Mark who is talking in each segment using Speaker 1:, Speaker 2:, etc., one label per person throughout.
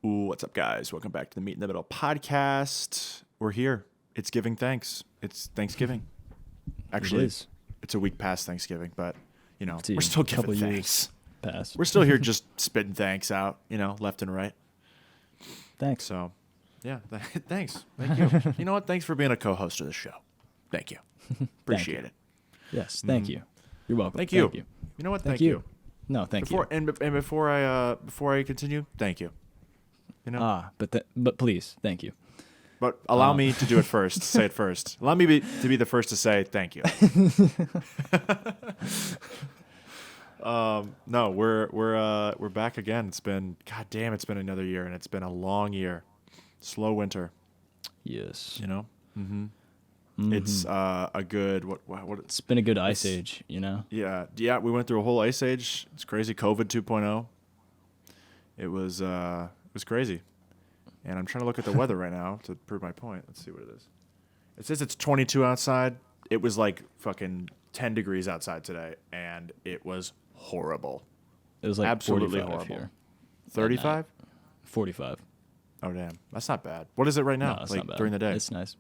Speaker 1: Ooh, what's up, guys? Welcome back to the Meet in the Middle podcast. We're here. It's giving thanks. It's Thanksgiving. Actually, it's a week past Thanksgiving, but, you know, we're still giving thanks. We're still here just spitting thanks out, you know, left and right.
Speaker 2: Thanks.
Speaker 1: So, yeah, thanks. Thank you. You know what? Thanks for being a co-host of the show. Thank you. Appreciate it.
Speaker 2: Yes, thank you. You're welcome.
Speaker 1: Thank you. You know what? Thank you.
Speaker 2: No, thank you.
Speaker 1: And before I continue, thank you. You know?
Speaker 2: But please, thank you.
Speaker 1: But allow me to do it first. Say it first. Allow me to be the first to say thank you. No, we're back again. It's been it's been another year, and it's been a long year. Slow winter.
Speaker 2: Yes.
Speaker 1: You know. Mm-hmm. It's a good what?
Speaker 2: It's been a good ice age. You know.
Speaker 1: Yeah. We went through a whole ice age. It's crazy. COVID 2.0. It was crazy. And I'm trying to look at the weather right now to prove my point. Let's see what it is. It says it's 22 outside. It was like fucking 10 degrees outside today, and it was horrible.
Speaker 2: It was like
Speaker 1: absolutely
Speaker 2: 45
Speaker 1: horrible.
Speaker 2: Here.
Speaker 1: 35?
Speaker 2: 45.
Speaker 1: Oh, damn. That's not bad. What is it right now?
Speaker 2: No, it's
Speaker 1: like
Speaker 2: not bad.
Speaker 1: During the day?
Speaker 2: It's nice.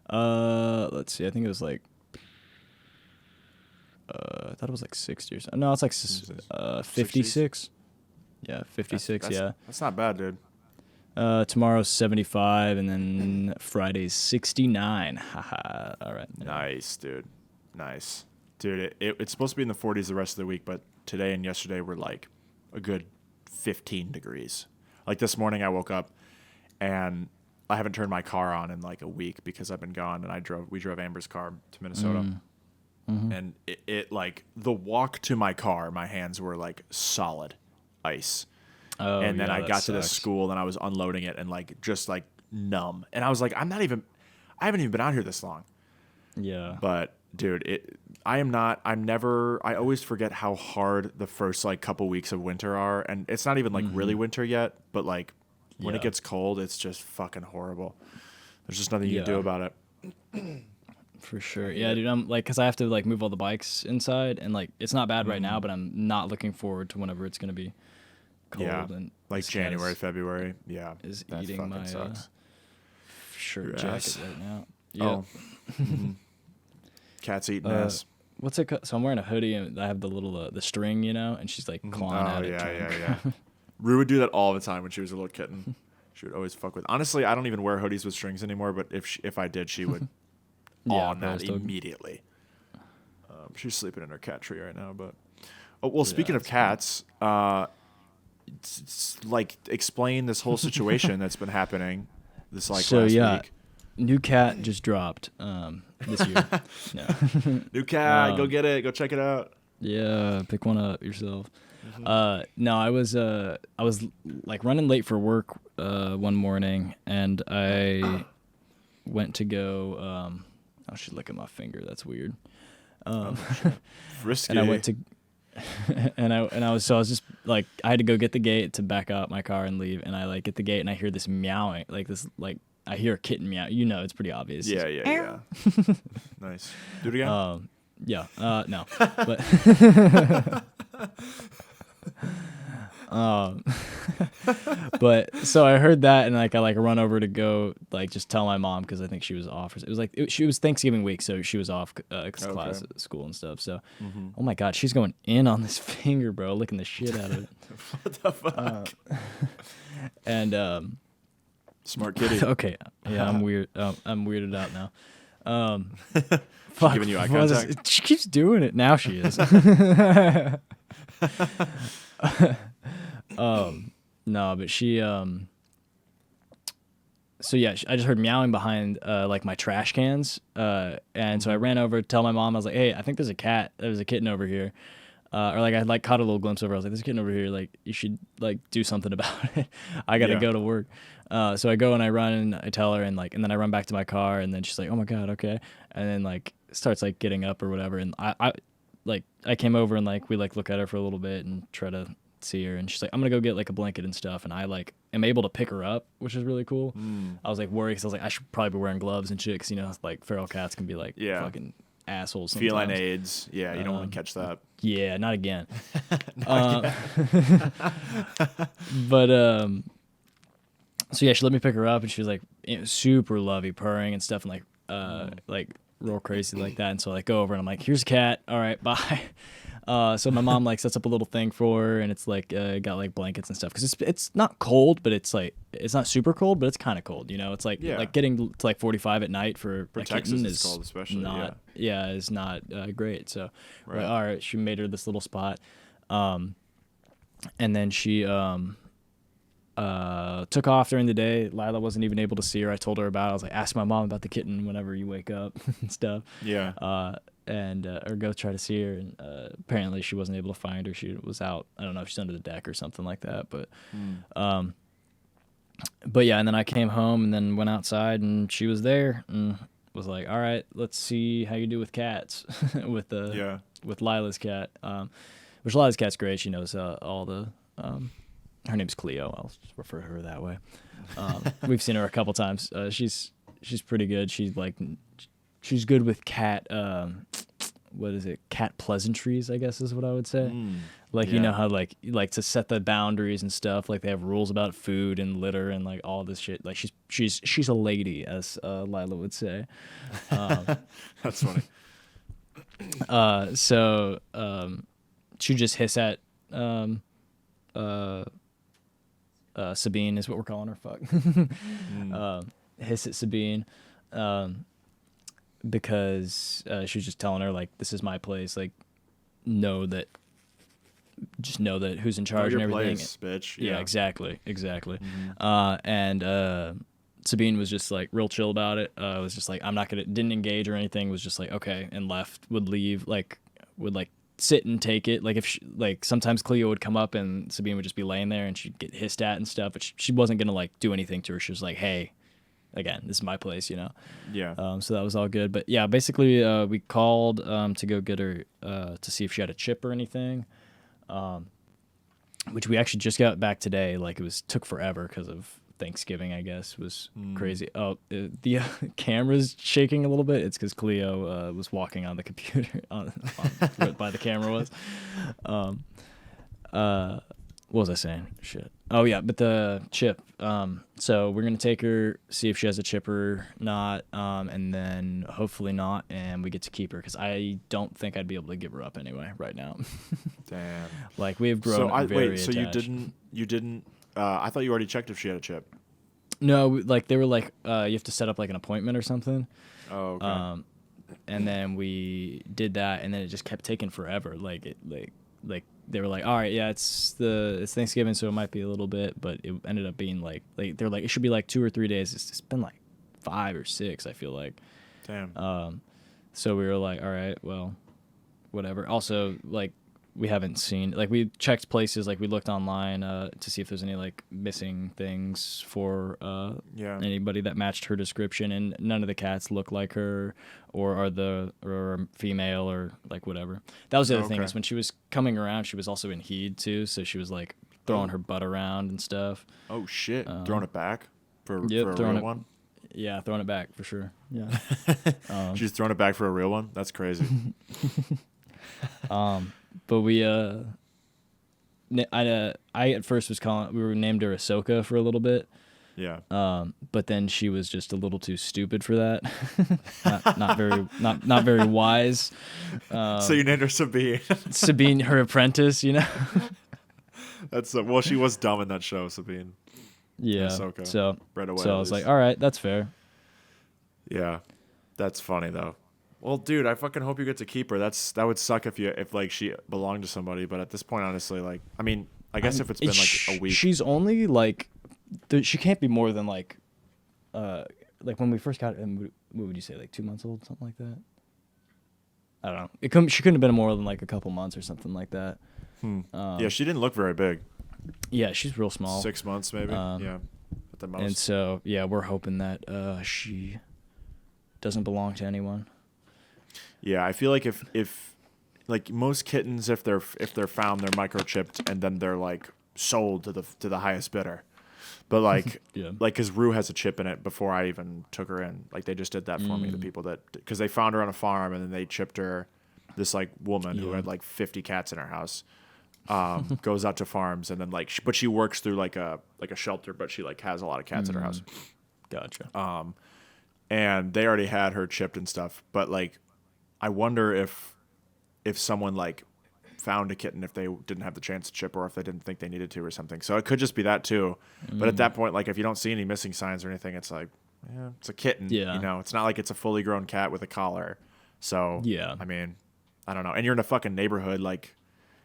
Speaker 2: Let's see. I think it was like I thought it was like 60 or something. No, it's like 56. 60s? Yeah, 56, yeah.
Speaker 1: That's not bad, dude.
Speaker 2: Tomorrow's 75, and then Friday's 69. Haha. All right.
Speaker 1: Nice, dude. Nice. Dude, it's supposed to be in the 40s the rest of the week, but today and yesterday were like a good 15 degrees. Like this morning I woke up and I haven't turned my car on in like a week because I've been gone, and we drove Amber's car to Minnesota. Mm-hmm. And it like the walk to my car, my hands were like solid ice. Oh, and then I got to the school and I was unloading it and like just like numb. And I was like, I haven't even been out here this long.
Speaker 2: Yeah.
Speaker 1: But dude, I always forget how hard the first like couple weeks of winter are. And it's not even like really winter yet, but like when it gets cold, it's just fucking horrible. There's just nothing you can do about it.
Speaker 2: For sure. Yeah, dude, I'm like, cause I have to like move all the bikes inside, and like, it's not bad right now, but I'm not looking forward to whenever it's going to be cold and
Speaker 1: like January, February. Yeah.
Speaker 2: Is eating my shirt jacket right now.
Speaker 1: Yeah. Oh. Mm-hmm. Cat's eating ass.
Speaker 2: What's it called? So I'm wearing a hoodie and I have the little the string, you know, and she's like clawing at it.
Speaker 1: Yeah. Rue would do that all the time when she was a little kitten. She would always fuck with. Honestly, I don't even wear hoodies with strings anymore, but if I did, she would on that immediately. She's sleeping in her cat tree right now, but speaking of cats, it's like explain this whole situation that's been happening this like last week.
Speaker 2: New cat just dropped this year. No.
Speaker 1: New cat, go get it, go check it out.
Speaker 2: Yeah, pick one up yourself. Mm-hmm. No, I was like running late for work one morning, and I went to go. I should look at my finger. That's weird.
Speaker 1: Risky.
Speaker 2: And I went to. I was just like, I had to go get the gate to back up my car and leave, and I like get the gate and I hear this meowing, like this, like I hear a kitten meow. You know, it's pretty obvious.
Speaker 1: Yeah. Nice. Do it again.
Speaker 2: No, but but so I heard that, and like I like run over to go like just tell my mom, because I think she was off. It was like she was Thanksgiving week, so she was off class at school and stuff. So oh my god, she's going in on this finger, bro, licking the shit out of it.
Speaker 1: What the fuck?
Speaker 2: And
Speaker 1: smart kitty.
Speaker 2: Okay, yeah, I'm weird. I'm weirded out now.
Speaker 1: Fuck, giving you eye contact.
Speaker 2: She keeps doing it now. She is. No, but she so yeah, I just heard meowing behind like my trash cans, and so I ran over to tell my mom. I was like, hey, I think there's a kitten over here, or like I like caught a little glimpse of her. I was like, there's a kitten over here, like you should like do something about it. I gotta go to work. So I go and I run and I tell her, and then I run back to my car, and then she's like, oh my god, okay, and then like starts like getting up or whatever, and I came over and like we like look at her for a little bit and try to see her, and she's like, I'm gonna go get like a blanket and stuff, and I like am able to pick her up, which is really cool. I was like worried, because I was like, I should probably be wearing gloves and shit, because you know like feral cats can be like fucking assholes sometimes.
Speaker 1: Feline AIDS, you don't want to catch that.
Speaker 2: Yeah, not again.
Speaker 1: Not again.
Speaker 2: But So yeah, she let me pick her up, and she was like super lovey, purring and stuff, and like real crazy like that. And so I like go over and I'm like, here's a cat. All right, bye. So my mom like sets up a little thing for her, and it's like got like blankets and stuff because it's not cold, but it's like it's not super cold, but it's kind of cold. You know, it's like getting to like 45 at night for a kitten
Speaker 1: is cold, especially
Speaker 2: not is not great. So
Speaker 1: right.
Speaker 2: all right, she made her this little spot, and then she took off during the day. Lila wasn't even able to see her. I told her about it. I was like, ask my mom about the kitten whenever you wake up and stuff.
Speaker 1: Yeah.
Speaker 2: Or go try to see her. And apparently she wasn't able to find her. She was out. I don't know if she's under the deck or something like that. But yeah, and then I came home and then went outside and she was there and was like, all right, let's see how you do with cats with Lila's cat. Which Lila's cat's great. She knows all the her name's Cleo. I'll just refer to her that way. We've seen her a couple times. She's pretty good. She's good with cat. What is it? Cat pleasantries, I guess is what I would say. You know how like to set the boundaries and stuff. Like they have rules about food and litter and like all this shit. Like she's a lady, as Lila would say.
Speaker 1: That's funny.
Speaker 2: So she just hiss at Sabine is what we're calling her. Fuck. Hiss at Sabine, because she was just telling her like, "This is my place. Like, just know that who's in charge and everything."
Speaker 1: Place, bitch.
Speaker 2: Yeah, exactly. And Sabine was just like real chill about it. Was just like, I'm not gonna, didn't engage or anything. Was just like, okay, and left. Would leave. Would sit and take it. Like if she, like sometimes Cleo would come up and Sabine would just be laying there and she'd get hissed at and stuff, but she wasn't gonna like do anything to her. She was like, hey, again, this is my place, you know.
Speaker 1: Yeah.
Speaker 2: So that was all good. But yeah, basically we called to go get her to see if she had a chip or anything, which we actually just got back today. Like it took forever because of Thanksgiving, I guess. Was crazy. Oh, the camera's shaking a little bit. It's because Cleo was walking on the computer on by the camera was. What was I saying? Shit. Oh yeah, but the chip. So we're gonna take her, see if she has a chip or not, and then hopefully not, and we get to keep her because I don't think I'd be able to give her up anyway right now.
Speaker 1: Damn.
Speaker 2: Like we've grown very attached.
Speaker 1: So you didn't. I thought you already checked if she had a chip.
Speaker 2: No, like they were like, you have to set up like an appointment or something.
Speaker 1: Oh, okay.
Speaker 2: And then we did that, and then it just kept taking forever. Like they were like, all right, yeah, it's Thanksgiving, so it might be a little bit, but it ended up being like they're like it should be like 2 or 3 days. It's been like 5 or 6, I feel like.
Speaker 1: Damn.
Speaker 2: So we were like, all right, well, whatever. Also, like we haven't seen, like we checked places, like we looked online to see if there's any like missing things for anybody that matched her description, and none of the cats look like her or are female or like whatever. That was the other thing, is when she was coming around, she was also in heed too, so she was like throwing her butt around and stuff.
Speaker 1: Oh shit. Throwing it back for a real one?
Speaker 2: Yeah, throwing it back for sure. Yeah.
Speaker 1: She's throwing it back for a real one? That's crazy.
Speaker 2: But we, I at first we were named her Ahsoka for a little bit.
Speaker 1: Yeah.
Speaker 2: But then she was just a little too stupid for that. not very wise.
Speaker 1: So you named her Sabine.
Speaker 2: Sabine, her apprentice, you know?
Speaker 1: That's well, she was dumb in that show, Sabine.
Speaker 2: Yeah.
Speaker 1: Ahsoka.
Speaker 2: So
Speaker 1: away,
Speaker 2: I was like, all right, that's fair.
Speaker 1: Yeah. That's funny though. Well, dude, I fucking hope you get to keep her. That would suck if like she belonged to somebody. But at this point, honestly, like, I mean, I guess if it's been like a week,
Speaker 2: she's only like, she can't be more than like when we first got it. What would you say, like 2 months old, something like that? I don't know. She couldn't have been more than like a couple months or something like that.
Speaker 1: Yeah, she didn't look very big.
Speaker 2: Yeah, she's real small.
Speaker 1: 6 months maybe. Yeah, at the most.
Speaker 2: And so yeah, we're hoping that she doesn't belong to anyone.
Speaker 1: Yeah, I feel like if like most kittens, if they're found, they're microchipped and then they're like sold to the highest bidder. But like like because Rue has a chip in it before I even took her in. Like they just did that for me. The people because they found her on a farm and then they chipped her. This like woman who had like 50 cats in her house. goes out to farms, and then like, but she works through like a shelter, but she like has a lot of cats at her house.
Speaker 2: Gotcha.
Speaker 1: And they already had her chipped and stuff. But like, I wonder if someone like found a kitten if they didn't have the chance to chip, or if they didn't think they needed to or something. So it could just be that too. But at that point, like if you don't see any missing signs or anything, it's like, yeah, it's a kitten.
Speaker 2: Yeah.
Speaker 1: You know, it's not like it's a fully grown cat with a collar. So
Speaker 2: Yeah.
Speaker 1: I mean, I don't know. And you're in a fucking neighborhood, like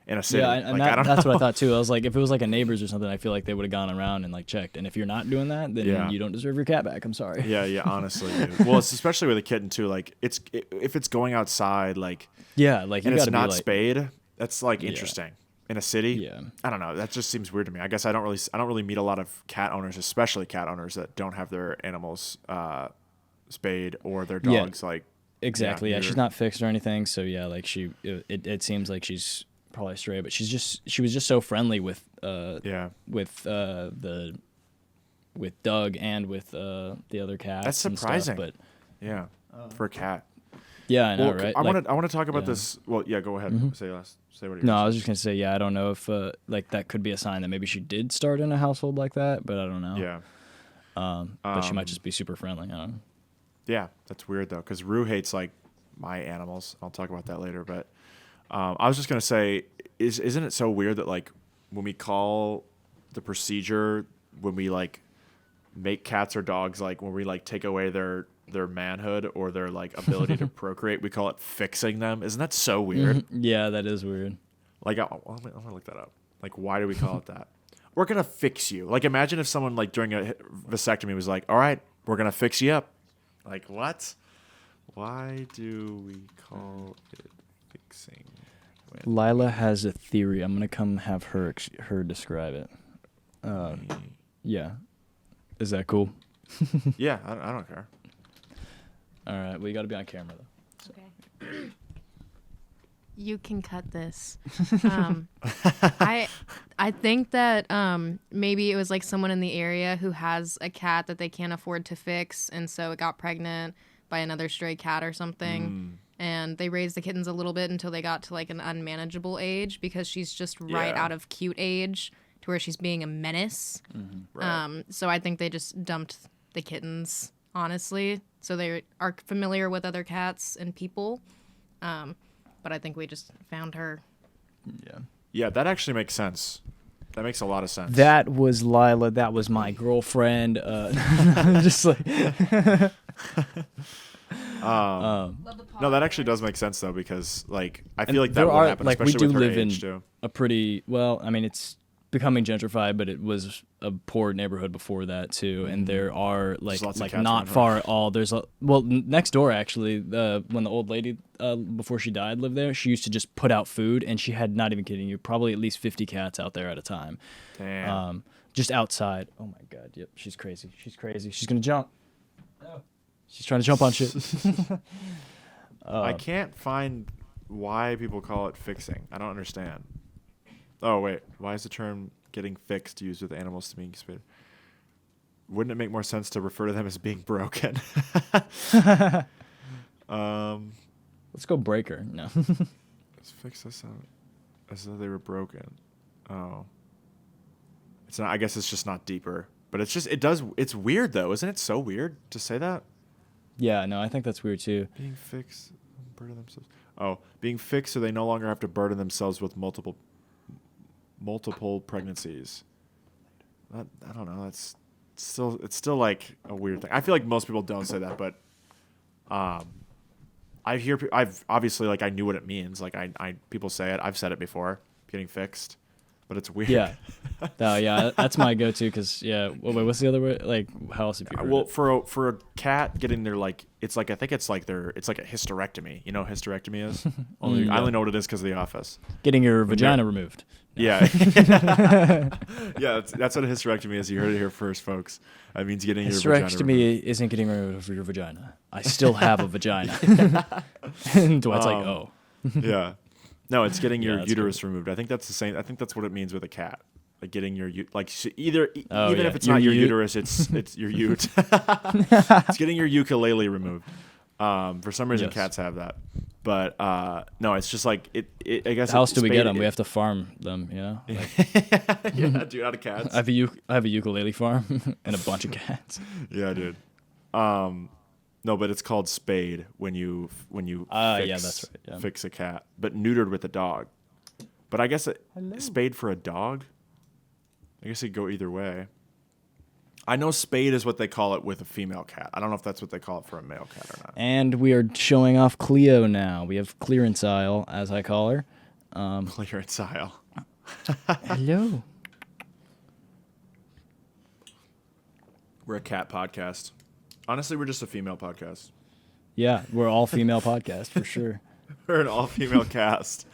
Speaker 1: in a city.
Speaker 2: Yeah,
Speaker 1: like,
Speaker 2: and that's what I thought too. I was like, if it was like a neighbor's or something, I feel like they would have gone around and like checked. And if you're not doing that, then you don't deserve your cat back. I'm sorry.
Speaker 1: Yeah, honestly, dude. Well, it's especially with a kitten too. Like, if it's going outside, like,
Speaker 2: Yeah, like you
Speaker 1: and it's
Speaker 2: gotta
Speaker 1: not
Speaker 2: be like,
Speaker 1: spayed, that's like interesting. In a city,
Speaker 2: Yeah.
Speaker 1: I don't know. That just seems weird to me. I guess I don't really meet a lot of cat owners, especially cat owners that don't have their animals spayed, or their dogs like.
Speaker 2: Exactly. Yeah, she's not fixed or anything. So yeah, like it seems like she's probably stray, but she was just so friendly with with Doug and with the other cats.
Speaker 1: That's
Speaker 2: and
Speaker 1: surprising.
Speaker 2: Stuff,
Speaker 1: but for a cat.
Speaker 2: yeah, I know,
Speaker 1: Well,
Speaker 2: right?
Speaker 1: I
Speaker 2: Like,
Speaker 1: want to talk about
Speaker 2: yeah.
Speaker 1: this. Well, yeah, go ahead. Say what you.
Speaker 2: No, I was just gonna say, yeah, I don't know if like that could be a sign that maybe she did start in a household like that, but I don't know.
Speaker 1: Yeah.
Speaker 2: But she might just be super friendly. I don't know.
Speaker 1: Yeah, that's weird though, because Rue hates like my animals. I'll talk about that later. But I was just gonna say, isn't it so weird that like when we call the procedure when we like make cats or dogs, like when we like take away their manhood or their like ability to procreate, we call it fixing them. Isn't that so weird?
Speaker 2: Yeah, that is weird.
Speaker 1: Like I'm gonna look that up. Like, why do we call it that? We're gonna fix you. Like, imagine if someone like during a vasectomy was like, "All right, we're gonna fix you up." Like, what? Why do we call it fixing?
Speaker 2: Lila has a theory. I'm gonna come have her describe it. Yeah, is that cool?
Speaker 1: Yeah, I don't care.
Speaker 2: All right, well, you got to be on camera though.
Speaker 3: Okay. You can cut this. I think that maybe it was like someone in the area who has a cat that they can't afford to fix, and so it got pregnant by another stray cat or something. And they raised the kittens a little bit until they got to like an unmanageable age, because she's just right out of cute age to where she's being a menace.
Speaker 1: Right.
Speaker 3: So I think they just dumped the kittens, honestly. So they are familiar with other cats and people. But I think we just found her.
Speaker 2: Yeah.
Speaker 1: Yeah, that actually makes sense. That makes a lot of sense.
Speaker 2: That was Lila. That was my girlfriend. Just like.
Speaker 1: No, that actually does make sense though, because like I feel like that
Speaker 2: there
Speaker 1: would
Speaker 2: are,
Speaker 1: happen,
Speaker 2: like, we
Speaker 1: especially
Speaker 2: do
Speaker 1: with her
Speaker 2: live
Speaker 1: age
Speaker 2: in
Speaker 1: too.
Speaker 2: a pretty well. I mean, it's becoming gentrified, but it was a poor neighborhood before that too. And there are like
Speaker 1: lots of
Speaker 2: like
Speaker 1: cats
Speaker 2: not
Speaker 1: around
Speaker 2: far at all. There's next door actually. When the old lady before she died lived there, she used to just put out food, and she had, not even kidding you, probably at least 50 cats out there at a time.
Speaker 1: Damn.
Speaker 2: Just outside. Oh my god. Yep. She's crazy. She's crazy. She's gonna jump. No. She's trying to jump on shit.
Speaker 1: I can't find why people call it fixing. I don't understand. Oh wait, why is the term "getting fixed" used with animals to mean spayed? Wouldn't it make more sense to refer to them as being broken?
Speaker 2: Let's go break her. No.
Speaker 1: Let's fix this out as though they were broken. Oh, it's not. I guess it's just not deeper. But it's just it's weird though, isn't it? So weird to say that.
Speaker 2: Yeah. No, I think that's weird too.
Speaker 1: Being fixed, burden themselves. Oh, being fixed so they no longer have to burden themselves with multiple pregnancies. I don't know. It's still like a weird thing. I feel like most people don't say that, but I've obviously, like, I knew what it means. Like I people say it. I've said it before. Getting fixed, but it's weird.
Speaker 2: Yeah. No, yeah, that's my go-to, because yeah. Wait, what's the other word? Like, how else have you heard
Speaker 1: Well,
Speaker 2: it?
Speaker 1: for a cat getting their, like, it's like, I think it's like it's like a hysterectomy. You know what hysterectomy is? I only know what it is because of The Office.
Speaker 2: Getting your vagina removed.
Speaker 1: Yeah. Yeah, that's what a hysterectomy is. You heard it here first, folks. That means getting your vagina removed.
Speaker 2: Hysterectomy isn't getting rid of your vagina. I still have a vagina. And Dwight's like, oh.
Speaker 1: Yeah. No, it's getting your
Speaker 2: that's
Speaker 1: uterus removed. I think that's the same. I think that's what it means with a cat. Like getting your even
Speaker 2: yeah.
Speaker 1: if it's not your uterus, it's your ute. It's getting your ukulele removed. For some reason,
Speaker 2: Yes.
Speaker 1: cats have that. But no, it's just like I guess.
Speaker 2: How else do we get them? We have to farm them, you know. Like,
Speaker 1: yeah, dude, out of cats.
Speaker 2: I have a ukulele farm and a bunch of cats.
Speaker 1: Yeah, dude. No, but it's called spayed when you
Speaker 2: yeah, that's right. Yeah.
Speaker 1: fix a cat, but neutered with a dog. But I guess spayed for a dog. I guess it'd go either way. I know spayed is what they call it with a female cat. I don't know if that's what they call it for a male cat or not.
Speaker 2: And we are showing off Cleo now. We have clearance aisle, as I call her.
Speaker 1: Clearance aisle.
Speaker 2: Hello.
Speaker 1: We're a cat podcast. Honestly, we're just a female podcast.
Speaker 2: Yeah, we're all female podcast for sure.
Speaker 1: We're an all-female cast.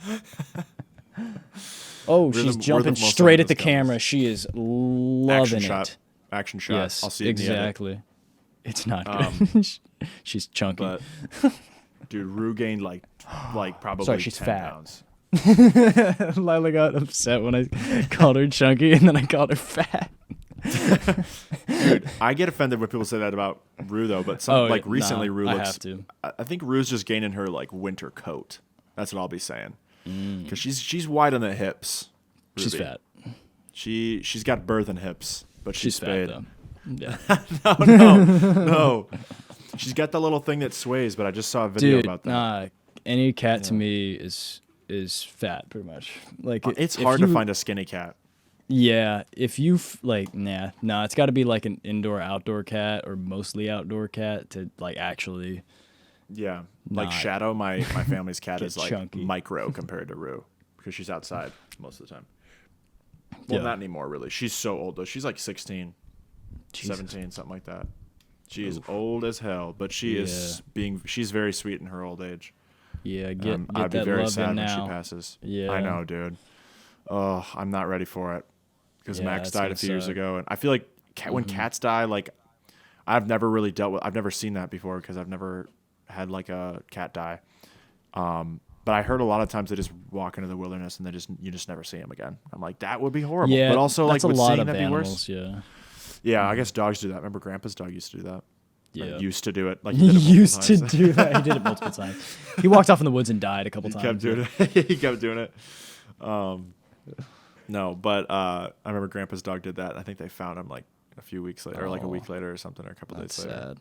Speaker 2: Oh, she's jumping straight at the camera. She is loving it.
Speaker 1: Action shot.
Speaker 2: Yes,
Speaker 1: I'll see it
Speaker 2: exactly. It's not good. She's chunky.
Speaker 1: But, dude, Rue gained like probably
Speaker 2: Sorry, she's
Speaker 1: 10
Speaker 2: fat.
Speaker 1: pounds.
Speaker 2: Lila got upset when I called her chunky and then I called her fat.
Speaker 1: Dude, I get offended when people say that about Rue though, but recently Rue looks.
Speaker 2: I have to.
Speaker 1: I think Rue's just gaining her like winter coat. That's what I'll be saying. Because she's wide on the hips.
Speaker 2: She's
Speaker 1: Ruby.
Speaker 2: fat.
Speaker 1: She's got birth and hips, but she's
Speaker 2: fat
Speaker 1: spayed.
Speaker 2: though. Yeah.
Speaker 1: No. She's got the little thing that sways, but I just saw a video about that.
Speaker 2: Any cat to me is fat, pretty much. Like
Speaker 1: it's hard to find a skinny cat.
Speaker 2: Yeah, if you it's got to be like an indoor-outdoor cat or mostly outdoor cat to like actually.
Speaker 1: Yeah, like Shadow, my family's cat is like
Speaker 2: chunky.
Speaker 1: micro compared to Rue because she's outside most of the time. Well, not anymore, really. She's so old though. She's like 16,
Speaker 2: Jesus.
Speaker 1: 17, something like that. She is old as hell, but she's very sweet in her old age.
Speaker 2: Yeah, get
Speaker 1: I'd be
Speaker 2: that
Speaker 1: very
Speaker 2: love
Speaker 1: sad
Speaker 2: in
Speaker 1: when
Speaker 2: now.
Speaker 1: she passes.
Speaker 2: Yeah,
Speaker 1: I know, dude. Oh, I'm not ready for it because Max
Speaker 2: that's
Speaker 1: died a
Speaker 2: gonna
Speaker 1: few years
Speaker 2: suck.
Speaker 1: ago, and I feel like when cats die, like I've never really I've never seen that before because I've never had like a cat die. But I heard a lot of times they just walk into the wilderness and you just never see them again. I'm like, that would be horrible.
Speaker 2: Yeah,
Speaker 1: but also
Speaker 2: that's
Speaker 1: like
Speaker 2: a
Speaker 1: would
Speaker 2: lot
Speaker 1: seeing
Speaker 2: of
Speaker 1: that be
Speaker 2: animals.
Speaker 1: worse?
Speaker 2: Yeah,
Speaker 1: Yeah, I guess dogs do that. Remember Grandpa's dog used to do that?
Speaker 2: yeah.
Speaker 1: Like, used to do it. Like
Speaker 2: He
Speaker 1: he did it
Speaker 2: used to
Speaker 1: multiple times.
Speaker 2: do that. He did it multiple times. He walked off in the woods and died a couple
Speaker 1: He
Speaker 2: times.
Speaker 1: kept doing it. He kept doing it. No, but I remember Grandpa's dog did that. I think they found him like a few weeks later, or like a week later or something, or a couple days later.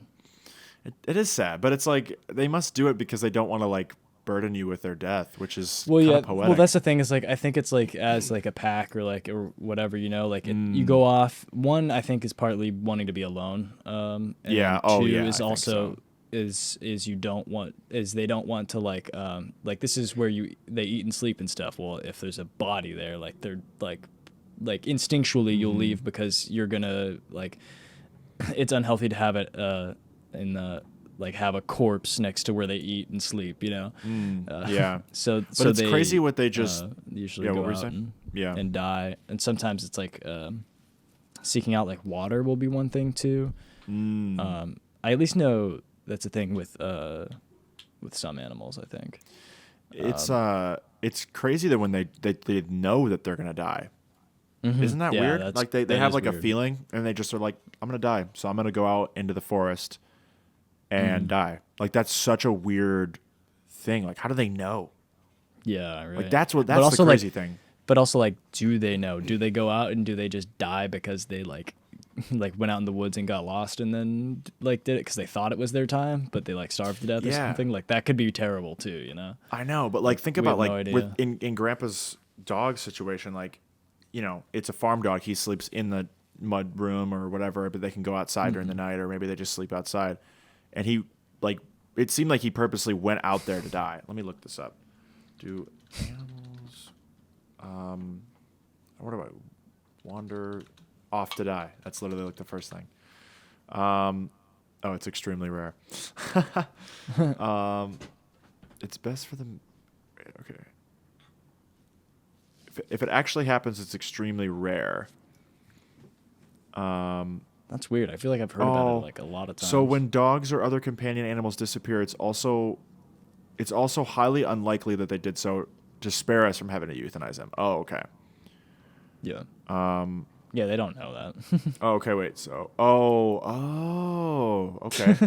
Speaker 2: Sad.
Speaker 1: It is sad, but it's like they must do it because they don't want to like burden you with their death, which is
Speaker 2: Well,
Speaker 1: kind
Speaker 2: yeah.
Speaker 1: of poetic.
Speaker 2: Well, that's the thing is like I think it's like as like a pack or whatever, you know, like you go off. One, I think is partly wanting to be alone. And
Speaker 1: Yeah.
Speaker 2: Two
Speaker 1: Oh, yeah.
Speaker 2: is
Speaker 1: I think
Speaker 2: also
Speaker 1: so.
Speaker 2: is they don't want to like this is where they eat and sleep and stuff. Well, if there's a body there, like they're like instinctually you'll leave because you're gonna like it's unhealthy to have it in the like have a corpse next to where they eat and sleep, you know.
Speaker 1: Yeah.
Speaker 2: So
Speaker 1: But it's
Speaker 2: they,
Speaker 1: crazy what they just
Speaker 2: usually
Speaker 1: yeah,
Speaker 2: go
Speaker 1: what were you
Speaker 2: out
Speaker 1: saying? Yeah.
Speaker 2: and die, and sometimes it's like seeking out like water will be one thing too. I at least know that's a thing with some animals. I think
Speaker 1: it's crazy that when they know that they're gonna die. Isn't that
Speaker 2: Yeah,
Speaker 1: weird? Like they
Speaker 2: that
Speaker 1: have
Speaker 2: is
Speaker 1: like a
Speaker 2: weird.
Speaker 1: feeling and they just are like, I'm gonna die, so I'm gonna go out into the forest and die. Like that's such a weird thing. Like how do they know?
Speaker 2: Yeah, right.
Speaker 1: Like that's
Speaker 2: But
Speaker 1: the
Speaker 2: also, like,
Speaker 1: crazy thing.
Speaker 2: But also, like, do they know? Do they go out and do they just die because they like went out in the woods and got lost and then like did it because they thought it was their time, but they like starved to death or
Speaker 1: Yeah.
Speaker 2: something? Like that could be terrible too, you know?
Speaker 1: I know, but like think
Speaker 2: We
Speaker 1: about
Speaker 2: have no
Speaker 1: like
Speaker 2: idea.
Speaker 1: with in Grandpa's dog situation, like, you know, it's a farm dog. He sleeps in the mud room or whatever, but they can go outside during the night, or maybe they just sleep outside. And he like it seemed like he purposely went out there to die. Let me look this up. Do animals what do I wander off to die? That's literally like the first thing. Oh, it's extremely rare. It's best for them. Okay. If it actually happens, it's extremely rare.
Speaker 2: That's weird. I feel like I've heard about it like a lot of times.
Speaker 1: So when dogs or other companion animals disappear, it's also highly unlikely that they did so to spare us from having to euthanize them. Oh, okay.
Speaker 2: yeah, yeah, they don't know that.
Speaker 1: Oh, okay, wait. So, okay.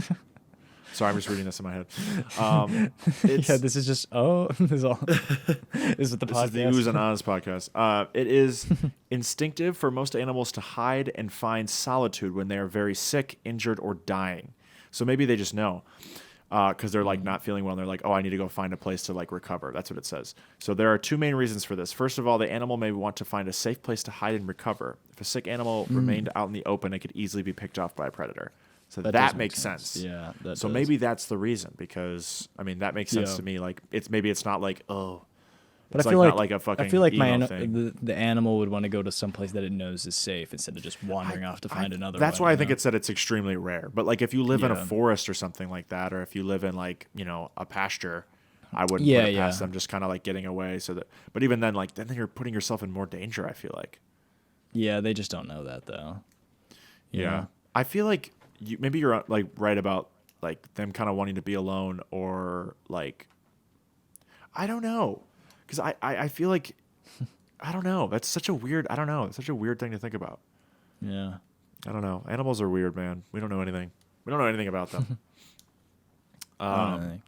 Speaker 1: Sorry, I'm just reading this in my head. It's,
Speaker 2: Yeah, this is just this is all. This is the
Speaker 1: This
Speaker 2: podcast.
Speaker 1: is the Oohs and Ahs podcast. It is instinctive for most animals to hide and find solitude when they are very sick, injured, or dying. So maybe they just know because they're like not feeling well. And they're like, oh, I need to go find a place to like recover. That's what it says. So there are two main reasons for this. First of all, the animal may want to find a safe place to hide and recover. If a sick animal remained out in the open, it could easily be picked off by a predator. So that
Speaker 2: does make
Speaker 1: makes sense.
Speaker 2: Yeah. That
Speaker 1: So
Speaker 2: does.
Speaker 1: maybe that's the reason, because I mean that makes sense
Speaker 2: Yeah.
Speaker 1: to me. Like it's not like
Speaker 2: But
Speaker 1: it's
Speaker 2: I feel
Speaker 1: like
Speaker 2: like
Speaker 1: not like a fucking
Speaker 2: I feel like
Speaker 1: emo thing.
Speaker 2: the animal would want to go to some place that it knows is safe instead of just wandering off to find another.
Speaker 1: That's
Speaker 2: one,
Speaker 1: why I
Speaker 2: you
Speaker 1: think
Speaker 2: know?
Speaker 1: it said it's extremely rare. But like if you live in a
Speaker 2: Yeah.
Speaker 1: forest or something like that, or if you live in like a pasture, I wouldn't
Speaker 2: Yeah,
Speaker 1: put it past
Speaker 2: yeah.
Speaker 1: them just kind of like getting away. So that, but even then, like then you're putting yourself in more danger. I feel like.
Speaker 2: Yeah, they just don't know that though. You
Speaker 1: Yeah,
Speaker 2: know?
Speaker 1: I feel like maybe you're like right about like them kind of wanting to be alone, or like I don't know, because I feel like I don't know. That's such a weird. I don't know. It's such a weird thing to think about.
Speaker 2: Yeah.
Speaker 1: I don't know. Animals are weird, man. We don't know anything. We don't know anything about them.
Speaker 2: I don't know.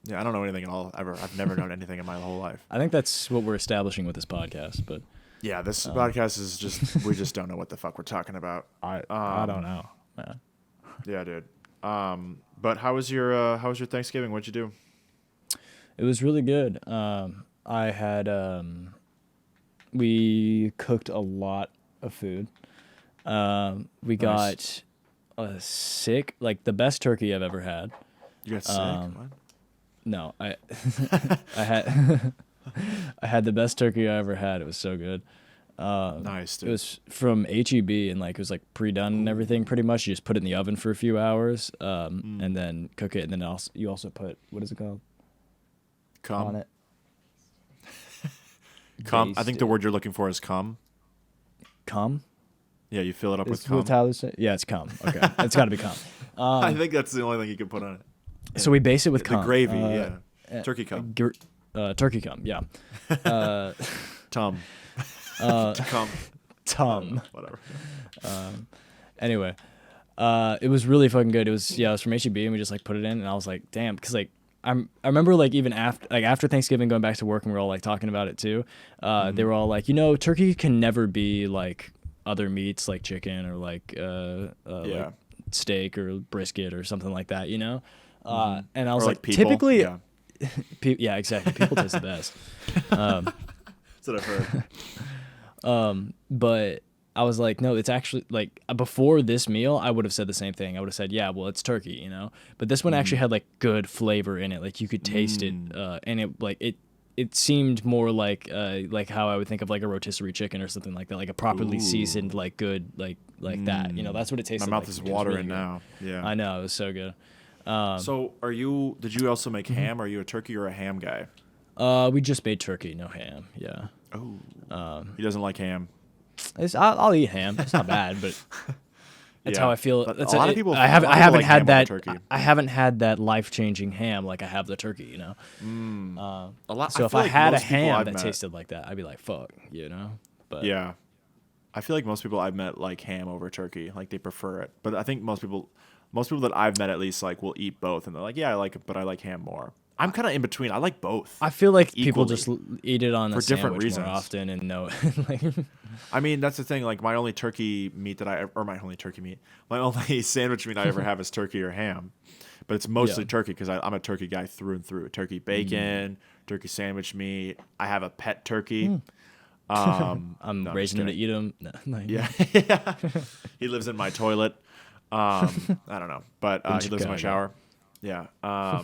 Speaker 1: Yeah, I don't know anything at all ever. I've never known anything in my whole life.
Speaker 2: I think that's what we're establishing with this podcast, but
Speaker 1: Yeah, this podcast is just we just don't know what the fuck we're talking about.
Speaker 2: I don't know. Yeah.
Speaker 1: Yeah, dude. But how was your Thanksgiving? What'd you do?
Speaker 2: It was really good. I had we cooked a lot of food. We
Speaker 1: Nice.
Speaker 2: got a sick, like the best turkey I've ever had.
Speaker 1: You got sick? What?
Speaker 2: No, I I had I had the best turkey I ever had. It was so good.
Speaker 1: Nice, dude.
Speaker 2: It was from HEB and like it was like pre-done and everything. Pretty much, you just put it in the oven for a few hours, and then cook it. And then you also put, what is it called? On it.
Speaker 1: Cum. I
Speaker 2: Based
Speaker 1: think the word you're looking for is cum.
Speaker 2: Cum.
Speaker 1: Yeah, you fill it up with
Speaker 2: Is
Speaker 1: cum.
Speaker 2: what Tyler said? Yeah, it's cum. Okay, it's got to be cum.
Speaker 1: I think that's the only thing you can put on it.
Speaker 2: So we base it with
Speaker 1: The
Speaker 2: cum.
Speaker 1: gravy, turkey cum.
Speaker 2: Turkey cum. Yeah.
Speaker 1: Tum. Cum.
Speaker 2: Tum.
Speaker 1: Whatever.
Speaker 2: Anyway, it was really fucking good. It was from HEB and we just like put it in and I was like, damn, because like I remember like even after Thanksgiving going back to work and we were all like talking about it too. They were all like, turkey can never be like other meats like chicken or like like steak or brisket or something like that, And I was
Speaker 1: Or
Speaker 2: like
Speaker 1: people.
Speaker 2: typically,
Speaker 1: Yeah.
Speaker 2: yeah, exactly. People taste the best.
Speaker 1: That's what I've heard.
Speaker 2: But I was like, no, it's actually like before this meal, I would have said the same thing. I would have said, yeah, well, it's turkey, But this one actually had like good flavor in it. Like you could taste it, and it seemed more like how I would think of like a rotisserie chicken or something like that, like a properly seasoned, like good, like that. That's what it tasted
Speaker 1: My
Speaker 2: like.
Speaker 1: mouth is
Speaker 2: It was
Speaker 1: watering
Speaker 2: really good.
Speaker 1: now. Yeah.
Speaker 2: I know, it was so good.
Speaker 1: So did you also make ham? Are you a turkey or a ham guy?
Speaker 2: We just made turkey, no ham. Yeah.
Speaker 1: Oh. He doesn't like ham.
Speaker 2: I'll eat ham. It's not bad, but that's
Speaker 1: Yeah.
Speaker 2: how I feel.
Speaker 1: But
Speaker 2: That's
Speaker 1: a lot of people-
Speaker 2: I
Speaker 1: a lot of
Speaker 2: haven't
Speaker 1: people like ham
Speaker 2: had
Speaker 1: over
Speaker 2: that.
Speaker 1: turkey.
Speaker 2: I haven't had that life-changing ham like I have the turkey.
Speaker 1: A lot.
Speaker 2: So if
Speaker 1: feel
Speaker 2: I
Speaker 1: like
Speaker 2: had a
Speaker 1: most people
Speaker 2: ham
Speaker 1: I've
Speaker 2: that
Speaker 1: met-
Speaker 2: tasted like that, I'd be like, fuck, But
Speaker 1: Yeah. I feel like most people I've met like ham over turkey. Like they prefer it. But I think most people that I've met at least like will eat both, and they're like, yeah, I like it, but I like ham more. I'm kind of in between. I like both.
Speaker 2: I feel like people
Speaker 1: equally.
Speaker 2: just eat it on
Speaker 1: For
Speaker 2: a
Speaker 1: different
Speaker 2: sandwich
Speaker 1: reasons.
Speaker 2: more often and know like
Speaker 1: I mean, that's the thing. Like my only turkey meat my only sandwich meat I ever have is turkey or ham, but it's mostly
Speaker 2: Yeah.
Speaker 1: turkey because I'm a turkey guy through and through. Turkey bacon, turkey sandwich meat. I have a pet turkey.
Speaker 2: I'm
Speaker 1: No,
Speaker 2: raising him to
Speaker 1: just
Speaker 2: eat them. No, like,
Speaker 1: Yeah, he lives in my toilet. I don't know, but he lives in my
Speaker 2: Chicago.
Speaker 1: shower. Yeah.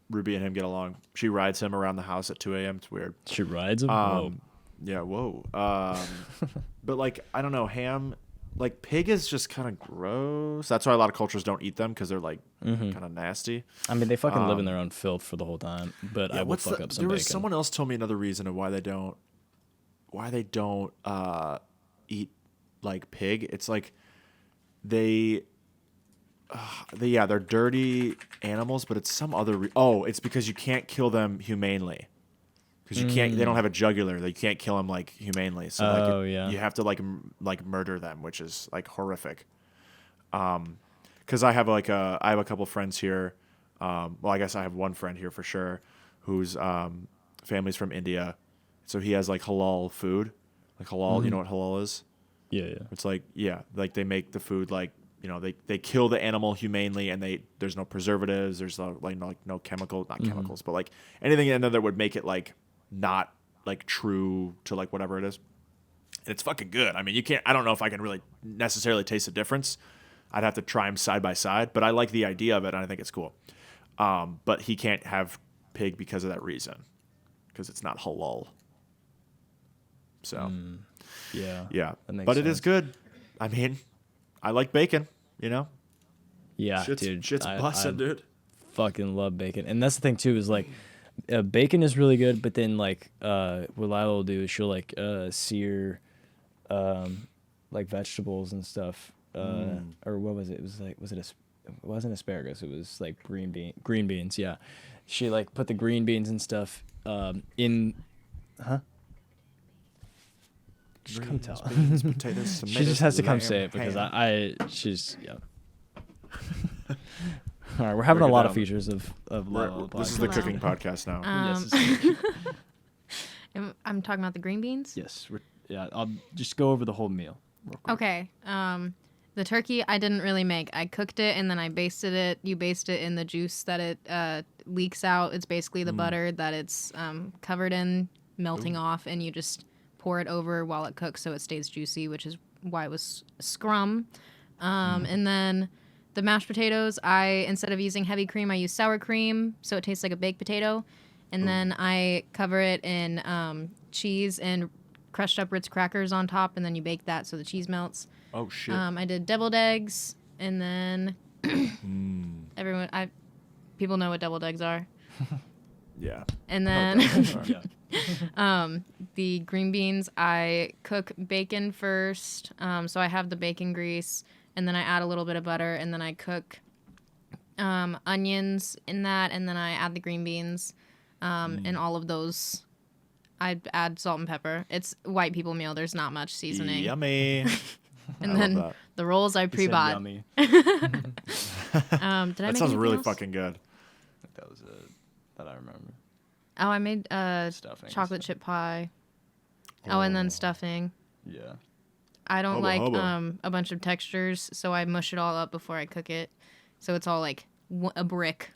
Speaker 1: Ruby and him get along. She rides him around the house at 2 a.m. It's weird.
Speaker 2: She rides them. Whoa.
Speaker 1: Yeah, whoa. But like, I don't know, ham, like pig is just kind of gross. That's why a lot of cultures don't eat them because they're like kind of nasty.
Speaker 2: I mean, they fucking live in their own filth for the whole time. But I will fuck up some
Speaker 1: there
Speaker 2: bacon.
Speaker 1: was someone else told me another reason of why they don't eat like pig. It's like they're dirty animals, but it's some other. It's because you can't kill them humanely. Because you can't, they don't have a jugular. You can't kill them like humanely. So you have to like murder them, which is like horrific. Because I have a couple friends here Well, I guess I have one friend here for sure whose family's from India. So he has like halal food, like halal. You know what halal is?
Speaker 2: Yeah.
Speaker 1: It's like, yeah, like they make the food like, they kill the animal humanely and there's no preservatives. There's no chemical, not chemicals, but like anything in there that would make it like not like true to like whatever it is. And it's fucking good. I mean, I don't know if I can really necessarily taste the difference. I'd have to try them side by side, but I like the idea of it and I think it's cool. But he can't have pig because of that reason, because it's not halal. So,
Speaker 2: Yeah.
Speaker 1: But
Speaker 2: makes
Speaker 1: it is
Speaker 2: sense.
Speaker 1: good. I mean, I like bacon,
Speaker 2: Yeah,
Speaker 1: Shit's,
Speaker 2: dude.
Speaker 1: shit's bussin', dude.
Speaker 2: Fucking love bacon. And that's the thing too, is like bacon is really good, but then like what Lila will do is she'll like sear like vegetables and stuff. Or what was it? It was like it wasn't asparagus, it was like green beans, yeah. She like put the green beans and stuff in just come tell.
Speaker 1: Beans, potatoes,
Speaker 2: She just has to come
Speaker 1: lamb,
Speaker 2: say it because
Speaker 1: ham.
Speaker 2: she's yeah. All right, we're having a
Speaker 1: Break it
Speaker 2: lot of
Speaker 1: down.
Speaker 2: features of Lila.
Speaker 1: This is the
Speaker 3: Hello.
Speaker 1: cooking podcast now.
Speaker 3: I'm talking about the green beans.
Speaker 2: Yes, I'll just go over the whole meal.
Speaker 3: Okay. The turkey I didn't really make. I cooked it and then I basted it. You baste it in the juice that it leaks out. It's basically the butter that it's covered in, melting off, and you just pour it over while it cooks so it stays juicy, which is why it was scrum. And then the mashed potatoes, instead of using heavy cream, I use sour cream, so it tastes like a baked potato. And then I cover it in cheese and crushed up Ritz crackers on top, and then you bake that so the cheese melts.
Speaker 1: Oh shit.
Speaker 3: I did deviled eggs, and then people know what deviled eggs are.
Speaker 1: Yeah.
Speaker 3: And then
Speaker 2: Yeah.
Speaker 3: the green beans, I cook bacon first. So I have the bacon grease, and then I add a little bit of butter, and then I cook onions in that, and then I add the green beans, and all of those. I add salt and pepper. It's white people meal. There's not much seasoning.
Speaker 1: Yummy.
Speaker 3: And
Speaker 1: I
Speaker 3: then
Speaker 1: love that.
Speaker 3: the rolls I
Speaker 2: He said
Speaker 3: pre-bought.
Speaker 2: yummy.
Speaker 3: Did I
Speaker 1: That
Speaker 3: make
Speaker 1: sounds
Speaker 3: anything
Speaker 1: really
Speaker 3: else?
Speaker 1: fucking good.
Speaker 2: That was it. That I remember.
Speaker 3: Oh, I made
Speaker 2: Stuffing.
Speaker 3: chocolate chip pie. Oh, and then stuffing.
Speaker 2: Yeah.
Speaker 3: I don't
Speaker 1: Hubba
Speaker 3: like
Speaker 1: hubba.
Speaker 3: a bunch of textures, so I mush it all up before I cook it. So it's all like a brick.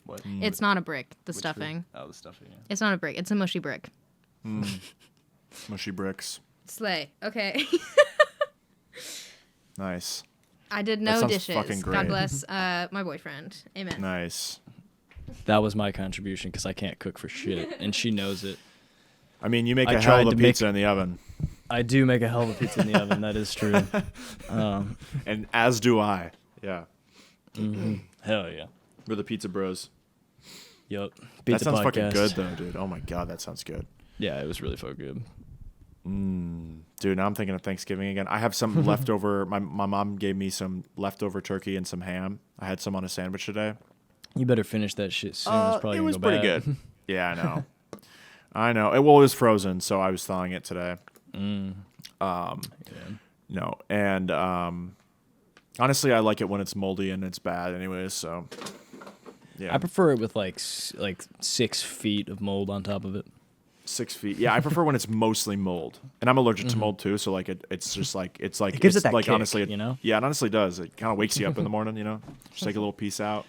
Speaker 2: What?
Speaker 3: It's not a brick, the
Speaker 2: Which
Speaker 3: stuffing.
Speaker 2: food? Oh, the stuffing. Yeah.
Speaker 3: It's not a brick. It's a mushy brick.
Speaker 1: Mushy bricks.
Speaker 3: Slay. Okay.
Speaker 1: Nice.
Speaker 3: I did
Speaker 1: That
Speaker 3: no
Speaker 1: sounds
Speaker 3: dishes.
Speaker 1: fucking great.
Speaker 3: God bless my boyfriend. Amen.
Speaker 1: Nice.
Speaker 2: That was my contribution because I can't cook for shit, and she knows it.
Speaker 1: I mean, you make
Speaker 2: I
Speaker 1: a hell
Speaker 2: tried
Speaker 1: of a
Speaker 2: to make-
Speaker 1: pizza in the oven,
Speaker 2: I do make a hell of a pizza in the oven. That is true.
Speaker 1: and as do I. Yeah,
Speaker 2: Hell yeah.
Speaker 1: we're the pizza bros.
Speaker 2: Yup.
Speaker 1: That
Speaker 2: Pizza
Speaker 1: sounds
Speaker 2: podcast.
Speaker 1: fucking good though, dude. Oh my god, that sounds good.
Speaker 2: Yeah, it was really fucking good.
Speaker 1: Dude, now I'm thinking of Thanksgiving again. I have some leftover. My mom gave me some leftover turkey and some ham. I had some on a sandwich today.
Speaker 2: You better finish that shit soon. It's probably
Speaker 1: it
Speaker 2: gonna
Speaker 1: was
Speaker 2: go
Speaker 1: pretty
Speaker 2: bad.
Speaker 1: good. Yeah, I know. I know. It was frozen, so I was thawing it today. No, and honestly, I like it when it's moldy and it's bad, anyways. So, yeah,
Speaker 2: I prefer it with like 6 feet of mold on top of it.
Speaker 1: 6 feet. Yeah, I prefer when it's mostly mold, and I'm allergic to mold too. So like, it's just like
Speaker 2: It gives
Speaker 1: it's
Speaker 2: it that
Speaker 1: like
Speaker 2: kick,
Speaker 1: honestly,
Speaker 2: you know?
Speaker 1: Yeah, it honestly does. It kind of wakes you up in the morning, Just take a little piece out.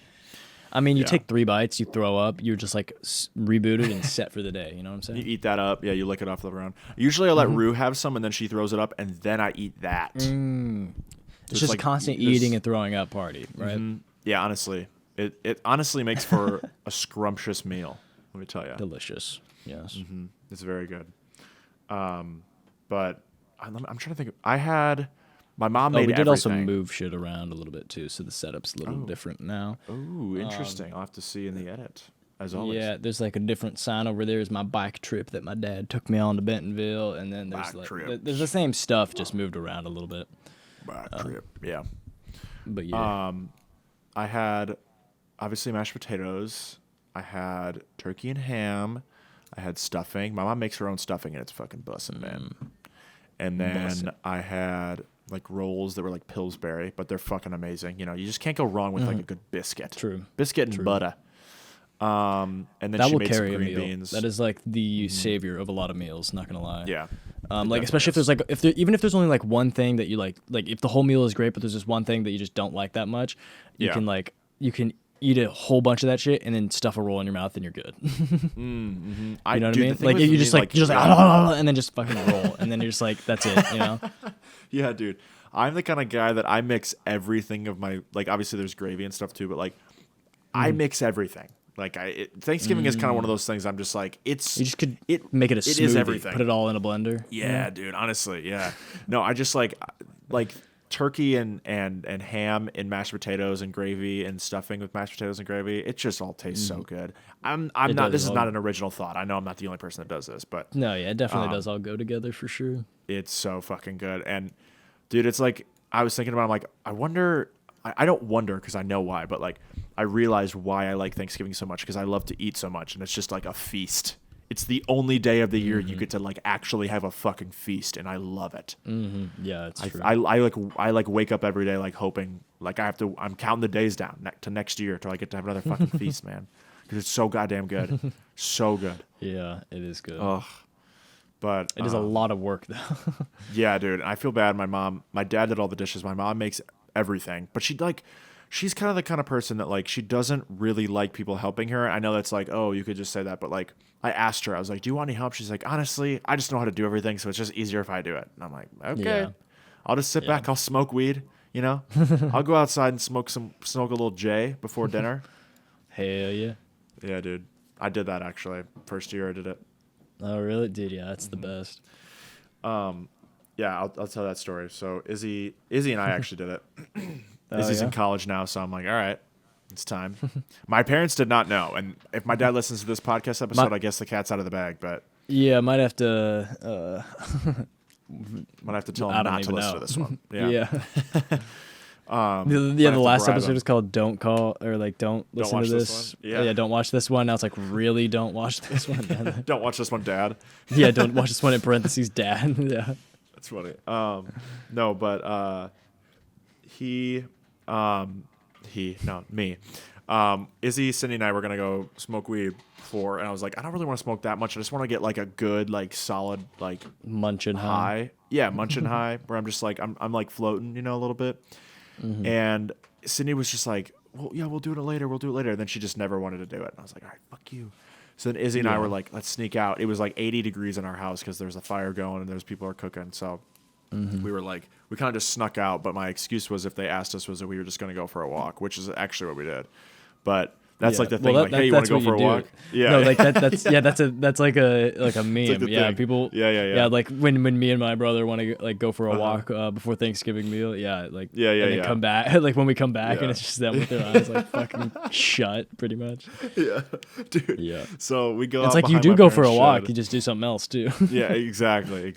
Speaker 2: I mean, you
Speaker 1: Yeah.
Speaker 2: take 3 bites, you throw up, you're just like rebooted and set for the day. You know what I'm
Speaker 1: You
Speaker 2: saying?
Speaker 1: eat that up. Yeah, you lick it off the ground. Usually, I let Rue have some, and then she throws it up, and then I eat that.
Speaker 2: It's
Speaker 1: There's
Speaker 2: just
Speaker 1: like-
Speaker 2: a constant
Speaker 1: there's-
Speaker 2: eating and throwing up party, right?
Speaker 1: Yeah, honestly, it honestly makes for a scrumptious meal. Let me tell you.
Speaker 2: Delicious. Yes.
Speaker 1: It's very good. But I'm trying to think. I had my mom
Speaker 2: Oh,
Speaker 1: made
Speaker 2: we did also
Speaker 1: everything.
Speaker 2: move shit around a little bit too, so the setup's a little different now.
Speaker 1: Ooh, interesting. I'll have to see in the edit, as always.
Speaker 2: Yeah, there's like a different sign over there. Is my bike trip that my dad took me on to Bentonville, and then there's
Speaker 1: Bike
Speaker 2: like
Speaker 1: trip.
Speaker 2: there's the same stuff just moved around a little bit.
Speaker 1: Back trip. Yeah.
Speaker 2: But yeah,
Speaker 1: I had obviously mashed potatoes. I had turkey and ham. I had stuffing. My mom makes her own stuffing, and it's fucking bussin', man. And then
Speaker 2: Bussin'.
Speaker 1: I had like rolls that were like Pillsbury, but they're fucking amazing. You know, you just can't go wrong with like a good biscuit.
Speaker 2: True.
Speaker 1: Biscuit and butter. And then
Speaker 2: That
Speaker 1: she
Speaker 2: will
Speaker 1: made some
Speaker 2: carry a
Speaker 1: green
Speaker 2: meal.
Speaker 1: beans.
Speaker 2: That is like the savior of a lot of meals. Not gonna lie.
Speaker 1: Yeah.
Speaker 2: Like especially if there's like even if there's only like one thing that you like if the whole meal is great, but there's just one thing that you just don't like that much, you can eat a whole bunch of that shit and then stuff a roll in your mouth and you're good. You know what I mean? Like you just like and then just fucking roll and then you're just like that's it. You know?
Speaker 1: Yeah, dude. I'm the kind of guy that I mix everything of my like. Obviously, there's gravy and stuff too, but like I mix everything. Like Thanksgiving is kind of one of those things. I'm just like
Speaker 2: you just could make it a smoothie.
Speaker 1: It is everything.
Speaker 2: Put it all in a blender.
Speaker 1: Yeah, dude. Honestly, yeah. No, I just like turkey and ham and mashed potatoes and gravy and stuffing with mashed potatoes and gravy. It just all tastes so good. I'm not. This is not an original thought. I know I'm not the only person that does this, but
Speaker 2: no, yeah, it definitely does all go together for sure.
Speaker 1: It's so fucking good. And dude, it's like I was thinking about. I'm like, I wonder. I don't wonder because I know why, but like I realized why I like Thanksgiving so much because I love to eat so much, and it's just like a feast. It's the only day of the year you get to like actually have a fucking feast, and I love it.
Speaker 2: Yeah, it's true.
Speaker 1: I like wake up every day like hoping like I'm counting the days down to next year till I get to have another fucking feast, man, because it's so goddamn good, so good.
Speaker 2: Yeah, it is good.
Speaker 1: Ugh. But
Speaker 2: it is a lot of work though.
Speaker 1: Yeah, dude. I feel bad. My dad did all the dishes. My mom makes everything, but she's kind of the kind of person that like she doesn't really like people helping her. I know that's like, oh, you could just say that, but like I asked her, I was like, do you want any help? She's like, honestly, I just know how to do everything, so it's just easier if I do it. And I'm like, okay,
Speaker 2: Yeah.
Speaker 1: I'll just sit back. I'll smoke weed. You know, I'll go outside and smoke a little J before dinner.
Speaker 2: Hell yeah.
Speaker 1: Yeah, dude. I did that actually. First year I did it.
Speaker 2: Oh really, dude? Yeah, that's the best.
Speaker 1: Yeah, I'll tell that story. So Izzy and I actually did it. Izzy's in college now, so I'm like, all right, it's time. My parents did not know, and if my dad listens to this podcast episode, I guess the cat's out of the bag. But
Speaker 2: yeah, might have to.
Speaker 1: Might have to tell him not to listen to this one. Yeah.
Speaker 2: The last episode is called "Don't Call" or like "Don't listen to this."
Speaker 1: Yeah,
Speaker 2: don't watch this one. Now it's like really don't watch this one.
Speaker 1: Don't watch this one, Dad.
Speaker 2: Yeah, don't watch this one in parentheses, Dad. Yeah,
Speaker 1: that's funny. No, but me. Izzy, Cindy, and I were gonna go smoke weed and I was like, I don't really want to smoke that much. I just want to get like a good, like solid, like
Speaker 2: munchin'
Speaker 1: high. Yeah, munchin' high, where I'm just like I'm like floating, you know, a little bit. And Cindy was just like, well, yeah, we'll do it later. And then she just never wanted to do it. And I was like, all right, fuck you. So then Izzy and I were like, let's sneak out. It was like 80 degrees in our house because there's a fire going and there's people are cooking. So we were like, we kind of just snuck out. But my excuse was if they asked us was that we were just going to go for a walk, which is actually what we did. But that's like the thing, like, hey, you want to go for a walk? Yeah,
Speaker 2: no, like that's like a meme.
Speaker 1: Like
Speaker 2: yeah, people.
Speaker 1: Yeah.
Speaker 2: Like when me and my brother want to like go for a walk before Thanksgiving meal. Yeah, like
Speaker 1: and then
Speaker 2: come back. Like when we come back and it's just them with their eyes like fucking shut, pretty much.
Speaker 1: Yeah, dude.
Speaker 2: Yeah.
Speaker 1: So we go.
Speaker 2: It's
Speaker 1: out
Speaker 2: like you do go for a walk. You just do something else too.
Speaker 1: Yeah, exactly.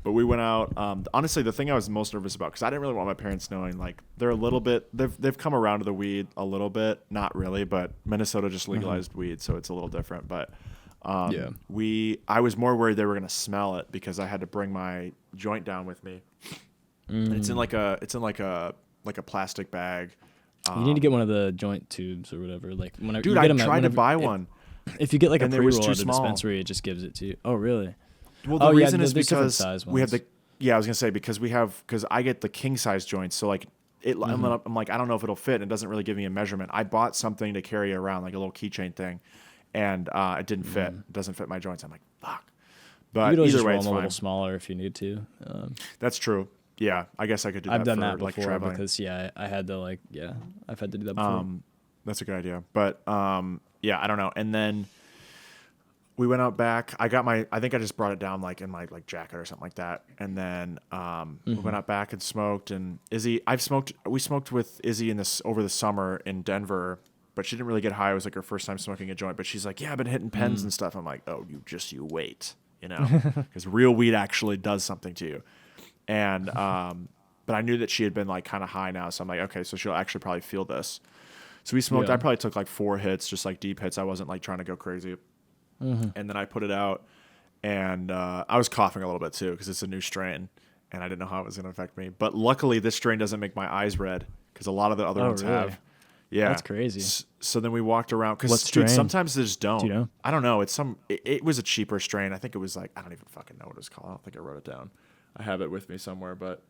Speaker 1: But we went out. Honestly, the thing I was most nervous about, because I didn't really want my parents knowing, like, they're a little bit, they've come around to the weed a little bit. Not really, but Minnesota just legalized weed, so it's a little different. But I was more worried they were going to smell it because I had to bring my joint down with me. And it's in like a plastic bag.
Speaker 2: You need to get one of the joint tubes or whatever. Like whenever
Speaker 1: dude, I tried to buy one.
Speaker 2: If you get like a pre-roll at the
Speaker 1: small.
Speaker 2: dispensary, it just gives it to you. Oh, really?
Speaker 1: Well, the reason is
Speaker 2: there's
Speaker 1: because we have
Speaker 2: ones.
Speaker 1: I was gonna say because I get the king size joints, so like I'm like I don't know if it'll fit. It doesn't really give me a measurement. I bought something to carry around, like a little keychain thing, and it didn't fit. It doesn't fit my joints. I'm like, fuck. But
Speaker 2: you
Speaker 1: either way,
Speaker 2: it's
Speaker 1: fine.
Speaker 2: A little smaller if you need to.
Speaker 1: That's true. Yeah, I guess I could do that.
Speaker 2: I've done
Speaker 1: for,
Speaker 2: that
Speaker 1: like,
Speaker 2: before
Speaker 1: traveling.
Speaker 2: because I had to I've had to do that before.
Speaker 1: That's a good idea. But I don't know. And then we went out back. I think I just brought it down like in my like jacket or something like that. And then we went out back and smoked. And we smoked with Izzy over the summer in Denver, but she didn't really get high. It was like her first time smoking a joint. But she's like, yeah, I've been hitting pens and stuff. I'm like, oh, you wait, you know, because real weed actually does something to you. And but I knew that she had been like kind of high now, so I'm like, okay, so she'll actually probably feel this. So we smoked. I probably took like 4 hits, just like deep hits. I wasn't like trying to go crazy. And then I put it out, and I was coughing a little bit too because it's a new strain. and I didn't know how it was going to affect me. But luckily, this strain doesn't make my eyes red because a lot of the other ones
Speaker 2: really?
Speaker 1: have. Yeah,
Speaker 2: That's crazy.
Speaker 1: So then we walked around
Speaker 2: What
Speaker 1: because
Speaker 2: strain?
Speaker 1: sometimes they just don't.
Speaker 2: Do you know?
Speaker 1: I don't know. It's it was a cheaper strain. I think it was like I don't even fucking know what it was called. I don't think I wrote it down. I have it with me somewhere, but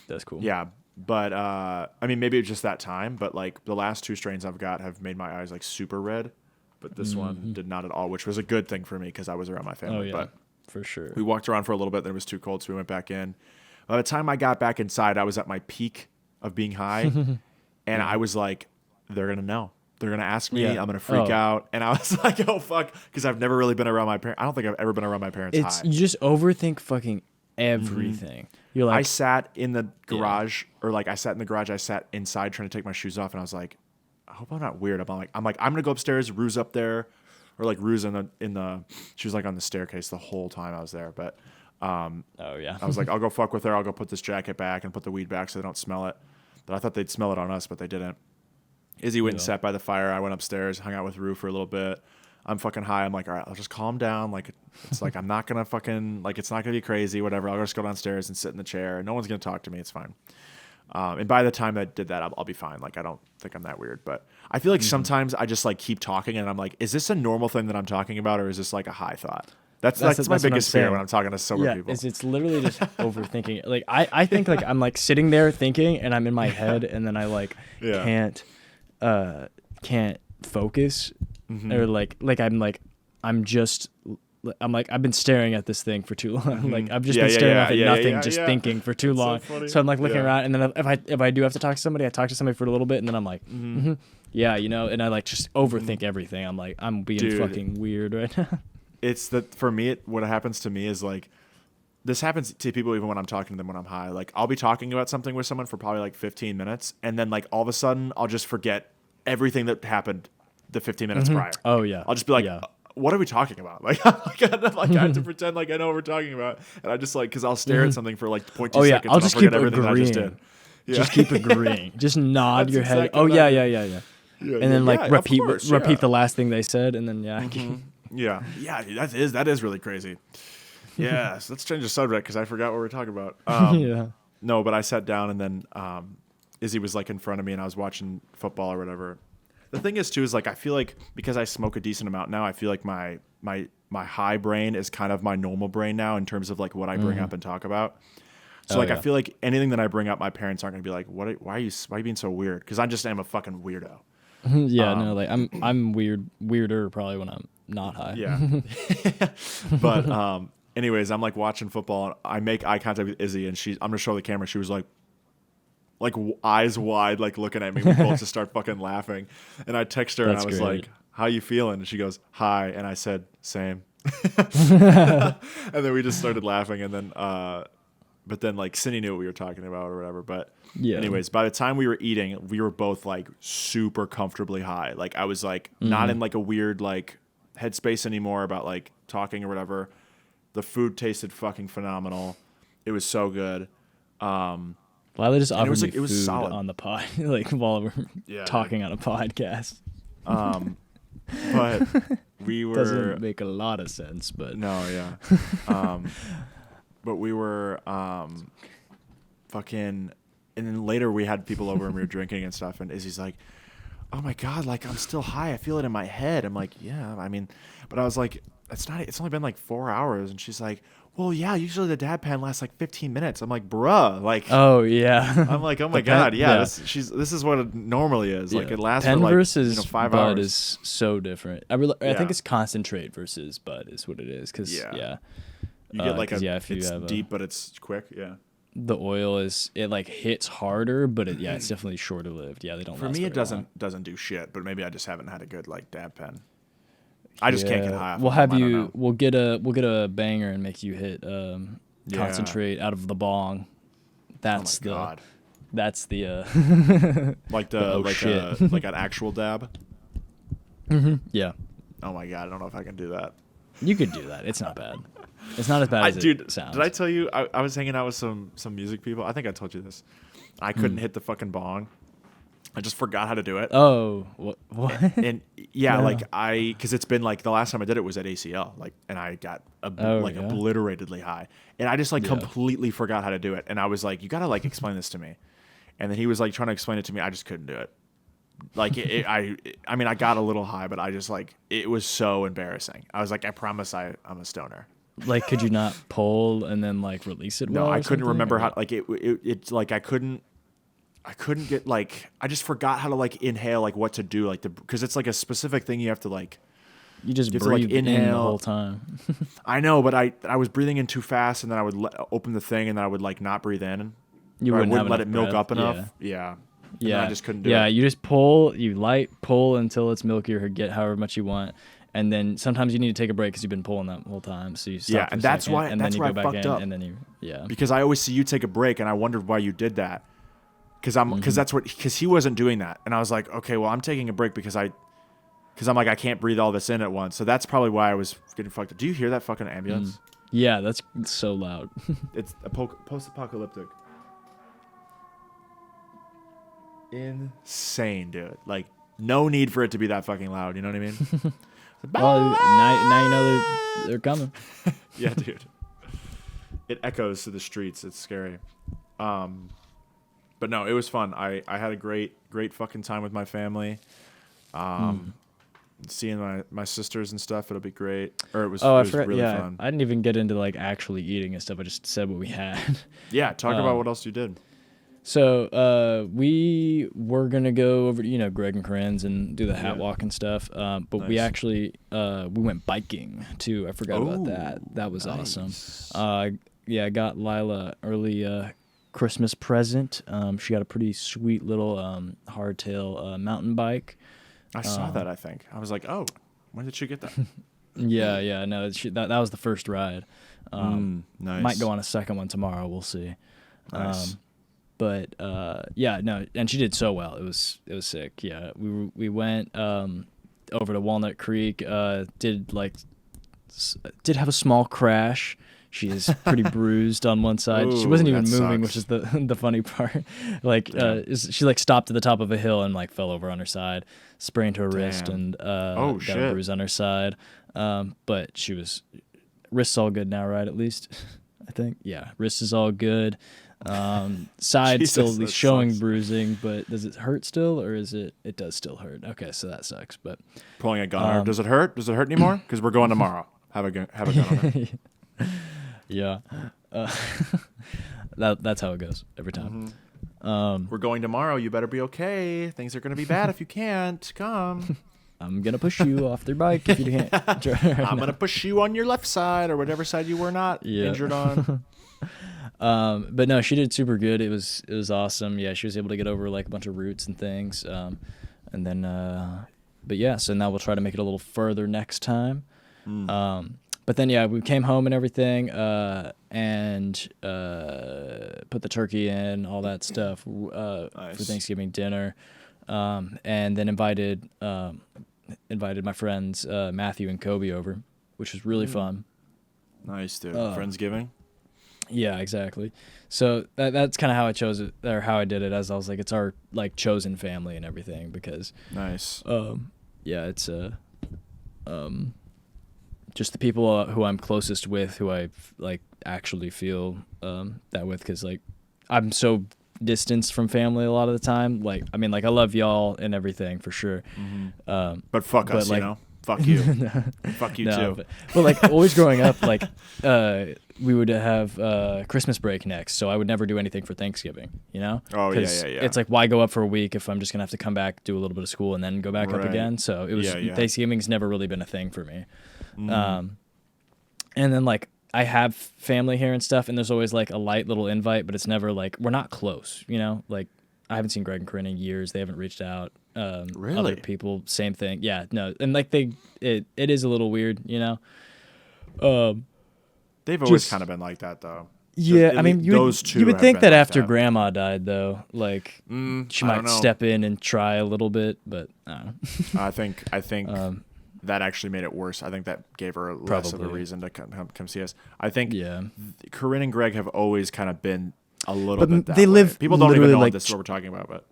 Speaker 2: That's cool.
Speaker 1: yeah. But I mean, maybe it's just that time. But like the last 2 strains I've got have made my eyes like super red, but this one did not at all, which was a good thing for me because I was around my family.
Speaker 2: Oh yeah,
Speaker 1: But
Speaker 2: for sure.
Speaker 1: we walked around for a little bit. Then it was too cold, so we went back in. By the time I got back inside, I was at my peak of being high, and I was like, "They're gonna know. They're gonna ask me.
Speaker 2: Yeah.
Speaker 1: I'm gonna freak out." And I was like, "Oh fuck," because I've never really been around my parents. I don't think I've ever been around my parents
Speaker 2: It's
Speaker 1: high.
Speaker 2: you just overthink fucking everything. You're
Speaker 1: I
Speaker 2: like,
Speaker 1: sat in the garage, or like I sat in the garage. I sat inside trying to take my shoes off, and I was like, "I hope I'm not weird." I'm gonna go upstairs. Rue's up there, or like Rue's in the. She was like on the staircase the whole time I was there, but.
Speaker 2: oh yeah.
Speaker 1: I was like, I'll go fuck with her. I'll go put this jacket back and put the weed back so they don't smell it. But I thought they'd smell it on us, but they didn't. Izzy went and sat by the fire. I went upstairs, hung out with Rue for a little bit. I'm fucking high. I'm like, all right, I'll just calm down. Like, it's like, I'm not going to fucking, like, it's not going to be crazy, whatever. I'll just go downstairs and sit in the chair. No one's going to talk to me. It's fine. And by the time I did that, I'll be fine. Like, I don't think I'm that weird. But I feel like sometimes I just, like, keep talking and I'm like, is this a normal thing that I'm talking about or is this, like, a high thought? That's my
Speaker 2: what I'm
Speaker 1: biggest fear
Speaker 2: saying.
Speaker 1: when I'm talking to sober
Speaker 2: Yeah,
Speaker 1: people.
Speaker 2: it's literally just overthinking. Like I think like I'm like sitting there thinking and I'm in my head and then I like
Speaker 1: Yeah.
Speaker 2: can't focus or like I'm like I've been staring at this thing for too long. Like I've just been staring off at nothing, just thinking for too long.
Speaker 1: funny.
Speaker 2: So I'm like looking
Speaker 1: Yeah.
Speaker 2: around, and then if I do have to talk to somebody, I talk to somebody for a little bit, and then I'm like, yeah, you know, and I like just overthink everything. I'm like I'm being
Speaker 1: Dude.
Speaker 2: fucking weird right now.
Speaker 1: It's that for me, what happens to me is like, this happens to people even when I'm talking to them when I'm high. Like I'll be talking about something with someone for probably like 15 minutes. And then like all of a sudden I'll just forget everything that happened the 15 minutes prior.
Speaker 2: Oh yeah.
Speaker 1: I'll just be like,
Speaker 2: yeah.
Speaker 1: What are we talking about? Like, I have to pretend like I know what we're talking about. And I just like, cause I'll stare at something for like 0.2
Speaker 2: Oh yeah,
Speaker 1: seconds.
Speaker 2: I'll
Speaker 1: and
Speaker 2: just
Speaker 1: forget
Speaker 2: keep
Speaker 1: everything that I just
Speaker 2: agreeing.
Speaker 1: did. Yeah.
Speaker 2: Just keep agreeing. Just nod
Speaker 1: That's
Speaker 2: your head.
Speaker 1: exactly
Speaker 2: Oh
Speaker 1: what I
Speaker 2: yeah,
Speaker 1: do.
Speaker 2: yeah.
Speaker 1: Yeah,
Speaker 2: And then like
Speaker 1: of
Speaker 2: repeat
Speaker 1: course,
Speaker 2: repeat the last thing they said, and then
Speaker 1: Yeah, that is really crazy. Yeah, so let's change the subject because I forgot what we were talking about.
Speaker 2: yeah.
Speaker 1: No, but I sat down and then Izzy was like in front of me and I was watching football or whatever. The thing is too is like I feel like because I smoke a decent amount now, I feel like my high brain is kind of my normal brain now in terms of like what I bring up and talk about. So I
Speaker 2: yeah.
Speaker 1: feel like anything that I bring up, my parents aren't gonna be like, why are you being so weird? Because I just am a fucking weirdo.
Speaker 2: Yeah, no, like I'm weirder probably when I'm not high.
Speaker 1: Yeah. But anyways, I'm like watching football and I make eye contact with Izzy and I'm gonna show the camera. She was like eyes wide, like looking at me. We both just start fucking laughing. And I text her
Speaker 2: That's
Speaker 1: and I was
Speaker 2: great.
Speaker 1: like, how you feeling? And she goes, hi. And I said, same. And then we just started laughing. And then, but then like Cindy knew what we were talking about or whatever. But
Speaker 2: Yeah.
Speaker 1: anyways, by the time we were eating, we were both like super comfortably high. Like I was like not in like a weird like headspace anymore about like talking or whatever. The food tasted fucking phenomenal. It was so good.
Speaker 2: Well, they just offered
Speaker 1: was,
Speaker 2: me
Speaker 1: like, it was
Speaker 2: food
Speaker 1: solid.
Speaker 2: on the pod, like while we're
Speaker 1: Yeah,
Speaker 2: talking on a podcast.
Speaker 1: But we were
Speaker 2: Doesn't make a lot of sense, but
Speaker 1: no, yeah. But we were fucking, and then later we had people over and we were drinking and stuff. And Izzy's like, "Oh my god, like I'm still high. I feel it in my head." I'm like, "Yeah, I mean," but I was like, "It's not. It's only been like 4 hours." And she's like, "Well, yeah. Usually the dab pen lasts like 15 minutes." I'm like, "Bruh, like."
Speaker 2: oh yeah.
Speaker 1: I'm like, "Oh my
Speaker 2: The pen-
Speaker 1: god, yeah.
Speaker 2: yeah.
Speaker 1: This is what it normally is. Like
Speaker 2: Yeah.
Speaker 1: it lasts
Speaker 2: Pen
Speaker 1: for like
Speaker 2: versus
Speaker 1: 5
Speaker 2: bud
Speaker 1: hours."
Speaker 2: is so different. I
Speaker 1: Yeah.
Speaker 2: think it's concentrate versus bud is what it is. Cause
Speaker 1: Yeah. You get like
Speaker 2: 'cause, if you
Speaker 1: it's
Speaker 2: have
Speaker 1: deep, but it's quick. Yeah.
Speaker 2: the oil it like hits harder, but it's definitely shorter lived. Yeah, they don't.
Speaker 1: For
Speaker 2: last
Speaker 1: me, it
Speaker 2: very long.
Speaker 1: doesn't do shit. But maybe I just haven't had a good like dab pen. I just can't get high. off
Speaker 2: We'll
Speaker 1: of
Speaker 2: have
Speaker 1: them. I don't
Speaker 2: you.
Speaker 1: know.
Speaker 2: We'll get a banger and make you hit concentrate out of the bong. That's
Speaker 1: Oh my god.
Speaker 2: That's the
Speaker 1: Like
Speaker 2: oh,
Speaker 1: like
Speaker 2: shit.
Speaker 1: like an actual dab.
Speaker 2: yeah.
Speaker 1: Oh my god, I don't know if I can do that.
Speaker 2: You could do that. It's not bad. It's not as bad as
Speaker 1: Dude,
Speaker 2: it sounds.
Speaker 1: did I tell you I was hanging out with some music people? I think I told you this. I couldn't hit the fucking bong. I just forgot how to do it.
Speaker 2: Oh, what?
Speaker 1: And yeah,
Speaker 2: No.
Speaker 1: like because it's been like the last time I did it was at ACL, like, and I got obliteratedly high, and I just like completely forgot how to do it. And I was like, you gotta like explain this to me. And then he was like trying to explain it to me. I just couldn't do it. Like I mean, I got a little high, but I just like it was so embarrassing. I was like, I promise I'm a stoner.
Speaker 2: Like, could you not pull and then like release it?
Speaker 1: No,
Speaker 2: well
Speaker 1: I
Speaker 2: or
Speaker 1: couldn't
Speaker 2: something,
Speaker 1: remember
Speaker 2: or-
Speaker 1: how. Like it's like I couldn't get like I just forgot how to like inhale, like what to do, like because it's like a specific thing you have to like.
Speaker 2: You just
Speaker 1: You have to, like,
Speaker 2: breathe in the
Speaker 1: inhale.
Speaker 2: whole time.
Speaker 1: I know, but I was breathing in too fast, and then I would open the thing, and then I would like not breathe in.
Speaker 2: You
Speaker 1: Or I
Speaker 2: wouldn't have
Speaker 1: let it
Speaker 2: enough
Speaker 1: milk
Speaker 2: breath.
Speaker 1: up enough. Yeah. And
Speaker 2: Yeah,
Speaker 1: then I just couldn't do
Speaker 2: yeah,
Speaker 1: it.
Speaker 2: you just pull, you light pull until it's milky or get however much you want, and then sometimes you need to take a break because you've been pulling that whole time. So you stop
Speaker 1: Yeah,
Speaker 2: for
Speaker 1: and
Speaker 2: a
Speaker 1: that's
Speaker 2: second,
Speaker 1: why-
Speaker 2: and
Speaker 1: that's
Speaker 2: then you
Speaker 1: where
Speaker 2: go
Speaker 1: I
Speaker 2: back
Speaker 1: fucked
Speaker 2: in,
Speaker 1: up.
Speaker 2: and then you
Speaker 1: Because I always see you take a break, and I wondered why you did that. Because he wasn't doing that, and I was like, okay, well, I'm taking a break because I'm like I can't breathe all this in at once. So that's probably why I was getting fucked up. Do you hear that fucking ambulance?
Speaker 2: yeah, that's so loud.
Speaker 1: It's a post-apocalyptic. Insane, dude. Like, no need for it to be that fucking loud. You know what I mean?
Speaker 2: Well, now you know they're coming.
Speaker 1: Yeah, dude. It echoes to the streets. It's scary. But no, it was fun. I had a great fucking time with my family. Seeing my sisters and stuff, it'll be great. Or it was,
Speaker 2: Oh,
Speaker 1: it
Speaker 2: I
Speaker 1: was
Speaker 2: forgot.
Speaker 1: really
Speaker 2: Yeah,
Speaker 1: fun.
Speaker 2: I didn't even get into like actually eating and stuff. I just said what we had.
Speaker 1: Yeah, talk about what else you did.
Speaker 2: So we were gonna go over to Greg and Corinne's and do the hat walk and stuff. But we
Speaker 1: Nice.
Speaker 2: actually we went biking too. I forgot about that. That was awesome. Yeah, I got Lila early Christmas present. She got a pretty sweet little hardtail mountain bike.
Speaker 1: I saw that, I think. I was like, oh, when did she get that?
Speaker 2: Yeah, no, that was the first ride.
Speaker 1: Nice.
Speaker 2: Might go on a second one tomorrow. We'll see.
Speaker 1: Nice.
Speaker 2: But yeah, no, and she did so well. It was sick. Yeah, we went over to Walnut Creek. Did have a small crash. She is pretty bruised on one side. She
Speaker 1: Ooh,
Speaker 2: wasn't even
Speaker 1: that
Speaker 2: moving,
Speaker 1: sucks.
Speaker 2: which is the funny part. She like stopped at the top of a hill and like fell over on her side, sprained her wrist,
Speaker 1: Damn.
Speaker 2: and
Speaker 1: Oh,
Speaker 2: got a
Speaker 1: shit.
Speaker 2: bruise on her side. But she was wrist's all good now, right? At least I think. Yeah, wrist is all good. Side
Speaker 1: Jesus,
Speaker 2: still
Speaker 1: that
Speaker 2: showing
Speaker 1: sucks.
Speaker 2: bruising, but does it hurt still, or is it does still hurt? Okay, so that sucks. But
Speaker 1: Pulling a gun on her. Does it hurt? Does it hurt anymore? Because we're going tomorrow. Have a gun on her.
Speaker 2: yeah, that's how it goes every time.
Speaker 1: We're going tomorrow. You better be okay. Things are going to be bad if you can't. Come.
Speaker 2: I'm gonna push you off their bike if you can't.
Speaker 1: I'm going to push you on your left side or whatever side you were not
Speaker 2: Yeah.
Speaker 1: injured on.
Speaker 2: But no, she did super good. It was awesome. Yeah, she was able to get over like a bunch of roots and things. And then, but yeah, so now we'll try to make it a little further next time. But then yeah, we came home and everything, and put the turkey in, all that stuff for
Speaker 1: Nice.
Speaker 2: Thanksgiving dinner, and then invited my friends Matthew and Kobe over, which was really fun.
Speaker 1: Nice, dude. Friendsgiving.
Speaker 2: Yeah, exactly. So that's kind of how I chose it, or how I did it, as I was like, it's our like chosen family and everything, because
Speaker 1: Nice.
Speaker 2: yeah, it's just the people who I'm closest with, who I like actually feel that with, because like I'm so distanced from family a lot of the time. Like, I mean, like I love y'all and everything for sure.
Speaker 1: But fuck us,
Speaker 2: like-
Speaker 1: you know? Fuck you. Fuck you,
Speaker 2: No,
Speaker 1: too.
Speaker 2: but like always growing up, like we would have Christmas break next, so I would never do anything for Thanksgiving, you know?
Speaker 1: Oh, yeah,
Speaker 2: 'Cause
Speaker 1: yeah.
Speaker 2: It's like, why go up for a week if I'm just gonna have to come back, do a little bit of school, and then go back up
Speaker 1: Right.
Speaker 2: again? So it was
Speaker 1: Yeah.
Speaker 2: Thanksgiving's never really been a thing for me. And then like I have family here and stuff, and there's always like a light little invite, but it's never like, we're not close, you know? Like I haven't seen Greg and Corinne in years. They haven't reached out.
Speaker 1: Really?
Speaker 2: Other people, same thing. Yeah, no, and like it is a little weird, you know.
Speaker 1: They've always
Speaker 2: just-
Speaker 1: kind of been like that, though.
Speaker 2: Yeah,
Speaker 1: At
Speaker 2: I mean,
Speaker 1: least
Speaker 2: you
Speaker 1: those
Speaker 2: would,
Speaker 1: two
Speaker 2: you would
Speaker 1: have
Speaker 2: think
Speaker 1: been
Speaker 2: that
Speaker 1: like
Speaker 2: after
Speaker 1: that.
Speaker 2: Grandma died, though, like she
Speaker 1: I don't
Speaker 2: might
Speaker 1: know.
Speaker 2: step in and try a little bit, but I don't know.
Speaker 1: I think that actually made it worse. I think that gave her less of a
Speaker 2: Probably.
Speaker 1: reason to come see us. I think
Speaker 2: Yeah.
Speaker 1: Corinne and Greg have always kind of been a little
Speaker 2: But
Speaker 1: bit that
Speaker 2: they
Speaker 1: way.
Speaker 2: live
Speaker 1: People don't even
Speaker 2: literally,
Speaker 1: know
Speaker 2: like,
Speaker 1: this is what we're talking about, but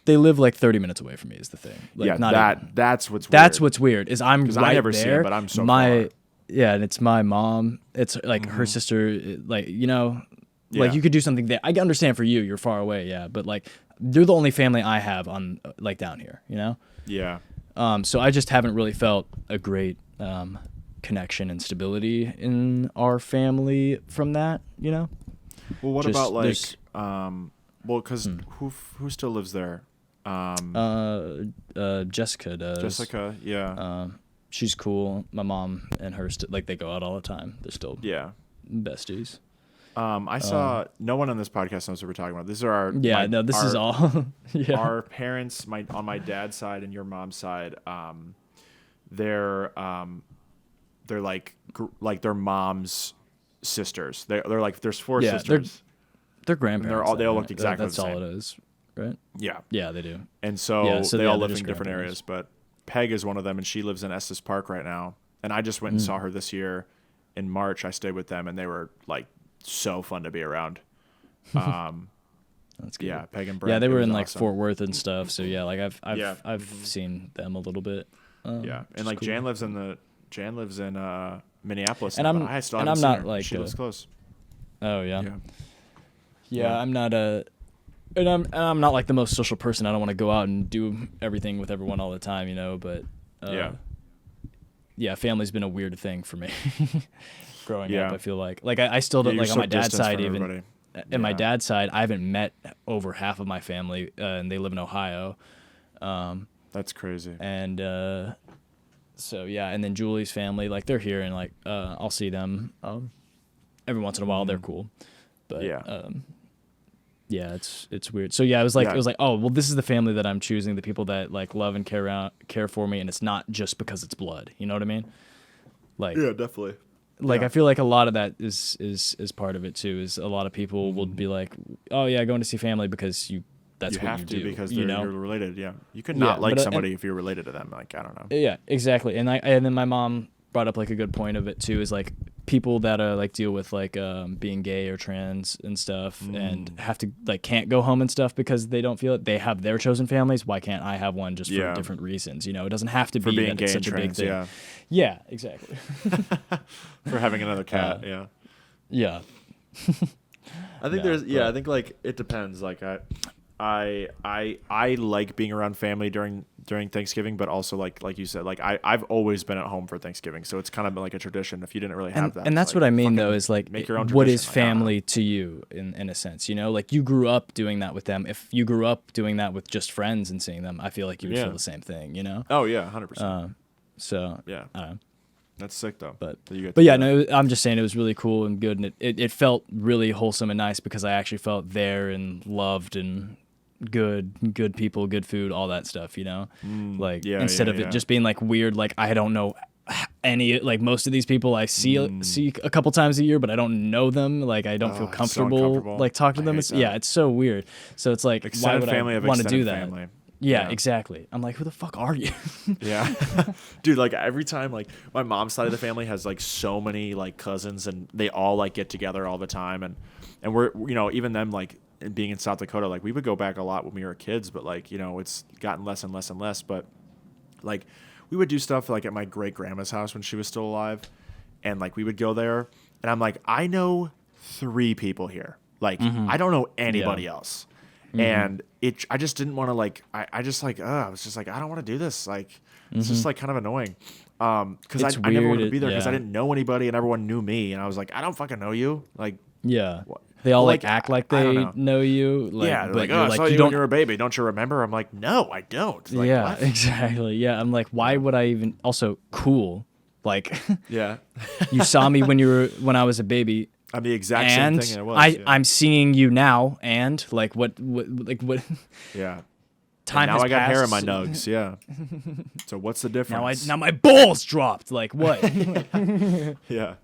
Speaker 2: They live like 30 minutes away from me is the thing. Like,
Speaker 1: yeah,
Speaker 2: not even.
Speaker 1: that's what's weird.
Speaker 2: That's what's weird is I'm right
Speaker 1: I never
Speaker 2: there.
Speaker 1: see him, but I'm so far.
Speaker 2: Yeah, and it's my mom. It's like her sister. Like like you could do something there. I can understand for you, you're far away, yeah, but like they're the only family I have on like down here,
Speaker 1: Yeah.
Speaker 2: So I just haven't really felt a great connection and stability in our family from that,
Speaker 1: Well, what
Speaker 2: Just-
Speaker 1: about like
Speaker 2: there's-
Speaker 1: because who still lives there?
Speaker 2: Jessica does.
Speaker 1: Jessica, yeah.
Speaker 2: She's cool. My mom and her like they go out all the time. They're still
Speaker 1: Yeah.
Speaker 2: besties.
Speaker 1: I saw no one on this podcast knows what we're talking about. These are our
Speaker 2: This is all. Yeah.
Speaker 1: Our parents, on my dad's side and your mom's side, they're like their mom's sisters. They're like there's four sisters.
Speaker 2: They're grandparents.
Speaker 1: They all
Speaker 2: right?
Speaker 1: looked exactly
Speaker 2: That's
Speaker 1: the same.
Speaker 2: all it is, right?
Speaker 1: Yeah.
Speaker 2: Yeah, they do.
Speaker 1: And so,
Speaker 2: Yeah, so
Speaker 1: they
Speaker 2: yeah,
Speaker 1: all
Speaker 2: they're
Speaker 1: live in
Speaker 2: just
Speaker 1: different
Speaker 2: grandparents.
Speaker 1: areas, but Peg is one of them, and she lives in Estes Park right now. And I just went and saw her this year in March. I stayed with them, and they were like so fun to be around.
Speaker 2: That's good.
Speaker 1: Yeah, Peg and Brent.
Speaker 2: Yeah, they
Speaker 1: it
Speaker 2: were
Speaker 1: was
Speaker 2: in like
Speaker 1: awesome.
Speaker 2: Fort Worth and stuff. So yeah, like I've
Speaker 1: Yeah.
Speaker 2: seen them a little bit.
Speaker 1: Yeah,
Speaker 2: which
Speaker 1: and
Speaker 2: is
Speaker 1: like
Speaker 2: cool.
Speaker 1: Jan lives in Minneapolis,
Speaker 2: And
Speaker 1: now,
Speaker 2: I'm-
Speaker 1: but I still
Speaker 2: and
Speaker 1: haven't
Speaker 2: I'm
Speaker 1: seen
Speaker 2: not
Speaker 1: her.
Speaker 2: like
Speaker 1: She
Speaker 2: a-
Speaker 1: lives close.
Speaker 2: Oh yeah.
Speaker 1: Yeah.
Speaker 2: Yeah, I'm not I'm not like the most social person. I don't want to go out and do everything with everyone all the time, but yeah, family's been a weird thing for me growing up.
Speaker 1: Yeah.
Speaker 2: I feel like I still don't
Speaker 1: you're
Speaker 2: like on
Speaker 1: so
Speaker 2: my dad's
Speaker 1: distant
Speaker 2: side
Speaker 1: from
Speaker 2: even.
Speaker 1: everybody.
Speaker 2: In my
Speaker 1: Yeah.
Speaker 2: dad's side, I haven't met over half of my family, and they live in Ohio.
Speaker 1: That's crazy.
Speaker 2: And so yeah, and then Julie's family, like they're here, and like I'll see them every once in a while. They're cool, but
Speaker 1: Yeah.
Speaker 2: yeah, it's weird. So yeah, it was like
Speaker 1: Yeah.
Speaker 2: oh well, this is the family that I'm choosing, the people that like love and care for me, and it's not just because it's blood. You know what I mean? Like
Speaker 1: Yeah, definitely.
Speaker 2: like
Speaker 1: Yeah.
Speaker 2: I feel like a lot of that is part of it too. Is a lot of people will be like, oh yeah, going to see family because that's
Speaker 1: you
Speaker 2: what
Speaker 1: have
Speaker 2: you
Speaker 1: to
Speaker 2: do
Speaker 1: because
Speaker 2: you
Speaker 1: you're
Speaker 2: know.
Speaker 1: related. Yeah, you could
Speaker 2: Yeah,
Speaker 1: not like
Speaker 2: but,
Speaker 1: somebody if you're related to them. Like I don't know.
Speaker 2: Yeah, exactly. And then my mom brought up like a good point of it too, is like people that like deal with like being gay or trans and stuff and have to like can't go home and stuff because they don't feel it. They have their chosen families. Why can't I have one just for
Speaker 1: Yeah.
Speaker 2: different reasons? It doesn't have to
Speaker 1: For
Speaker 2: be
Speaker 1: being
Speaker 2: that
Speaker 1: gay
Speaker 2: it's
Speaker 1: and
Speaker 2: such a big
Speaker 1: trans,
Speaker 2: thing.
Speaker 1: yeah.
Speaker 2: Yeah, exactly.
Speaker 1: For having another cat, yeah.
Speaker 2: Yeah.
Speaker 1: I think I think like it depends. Like I like being around family during Thanksgiving, but also like you said, like I've always been at home for Thanksgiving, so it's kind of been like a tradition. If you didn't really have that,
Speaker 2: And that's
Speaker 1: it's
Speaker 2: what
Speaker 1: like,
Speaker 2: I mean
Speaker 1: fucking
Speaker 2: though, is like
Speaker 1: make your own
Speaker 2: what is
Speaker 1: tradition. Like, I don't know.
Speaker 2: family to you in a sense, like you grew up doing that with them. If you grew up doing that with just friends and seeing them, I feel like you would
Speaker 1: Yeah.
Speaker 2: feel the same thing,
Speaker 1: Oh yeah, 100%.
Speaker 2: So
Speaker 1: Yeah,
Speaker 2: I don't know.
Speaker 1: that's sick though.
Speaker 2: But
Speaker 1: that you get
Speaker 2: But
Speaker 1: to
Speaker 2: yeah,
Speaker 1: do that.
Speaker 2: no, I'm just saying it was really cool and good, and it felt really wholesome and nice because I actually felt there and loved and good people, good food, all that stuff, like
Speaker 1: yeah,
Speaker 2: instead
Speaker 1: yeah,
Speaker 2: of
Speaker 1: yeah.
Speaker 2: it just being like weird, like I don't know any, like most of these people I see a couple times a year, but I don't know them, like I don't feel
Speaker 1: it's so
Speaker 2: comfortable
Speaker 1: uncomfortable.
Speaker 2: like talking to
Speaker 1: I
Speaker 2: them.
Speaker 1: hate
Speaker 2: It's,
Speaker 1: that.
Speaker 2: yeah, it's so weird. So it's like
Speaker 1: Extended
Speaker 2: why would
Speaker 1: family
Speaker 2: I
Speaker 1: of
Speaker 2: want to do
Speaker 1: extended
Speaker 2: that?
Speaker 1: family.
Speaker 2: Yeah,
Speaker 1: Yeah.
Speaker 2: exactly. I'm like, who the fuck are you?
Speaker 1: Yeah. Dude, like every time, like my mom's side of the family has like so many like cousins and they all like get together all the time. And we're, even them like being in South Dakota, like we would go back a lot when we were kids, but like, it's gotten less and less and less. But like we would do stuff like at my great grandma's house when she was still alive. And like we would go there and I'm like, I know 3 people here. Like I don't know anybody else. And I just didn't want to like, I just like, I was just like, I don't want to do this. Like, it's just like kind of annoying. Cause
Speaker 2: It's
Speaker 1: I never wanted
Speaker 2: weird,
Speaker 1: to be there because I
Speaker 2: yeah.
Speaker 1: didn't know anybody and everyone knew me. And I was like, I don't fucking know you. Like,
Speaker 2: Yeah.
Speaker 1: What?
Speaker 2: They all
Speaker 1: Well,
Speaker 2: like
Speaker 1: like,
Speaker 2: act like
Speaker 1: I don't
Speaker 2: they
Speaker 1: know.
Speaker 2: know you. Like,
Speaker 1: yeah. They're
Speaker 2: but
Speaker 1: like,
Speaker 2: you're
Speaker 1: oh, I
Speaker 2: like,
Speaker 1: saw
Speaker 2: you
Speaker 1: you
Speaker 2: don't.
Speaker 1: when you were a baby. Don't you remember? I'm like, no, I don't. Like,
Speaker 2: Yeah,
Speaker 1: what?
Speaker 2: exactly. Yeah, I'm like, why would I even? Also, cool. Like,
Speaker 1: Yeah.
Speaker 2: you saw me when I was a baby,
Speaker 1: I'm the exact
Speaker 2: and
Speaker 1: same thing I was. Yeah.
Speaker 2: I'm seeing you now, and like what
Speaker 1: Yeah.
Speaker 2: time
Speaker 1: now
Speaker 2: has
Speaker 1: I got hair in my
Speaker 2: passed.
Speaker 1: nugs. Yeah. So what's the difference?
Speaker 2: Now my balls dropped. Like what?
Speaker 1: Yeah.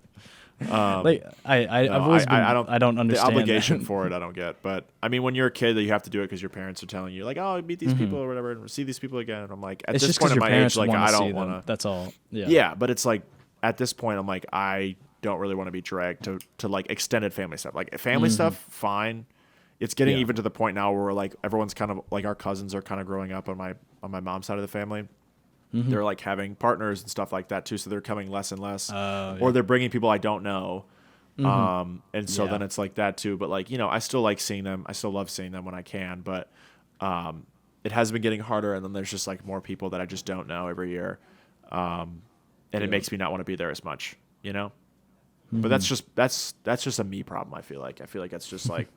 Speaker 2: Like I've always been. I don't understand
Speaker 1: the obligation
Speaker 2: that.
Speaker 1: for it. I don't get, but I mean, when you're a kid, you have to do it because your parents are telling you, like, "Oh, meet these people or whatever, and see these people again." And I'm like, at
Speaker 2: It's
Speaker 1: this
Speaker 2: just
Speaker 1: point
Speaker 2: because
Speaker 1: in
Speaker 2: your
Speaker 1: my
Speaker 2: parents
Speaker 1: age, like,
Speaker 2: want
Speaker 1: I
Speaker 2: to see
Speaker 1: don't
Speaker 2: them.
Speaker 1: want to.
Speaker 2: That's all. Yeah.
Speaker 1: Yeah, but it's like at this point, I'm like, I don't really want to be dragged to like extended family stuff. Like family stuff, fine, It's getting
Speaker 2: Yeah.
Speaker 1: even to the point now where like everyone's kind of like our cousins are kind of growing up on my mom's side of the family. They're like having partners and stuff like that too, so they're coming less and less, or they're bringing people I don't know, and so then it's like that too. But like I still like seeing them. I still love seeing them when I can, but it has been getting harder. And then there's just like more people that I just don't know every year, and it makes me not want to be there as much, But that's just a me problem. I feel like that's just like.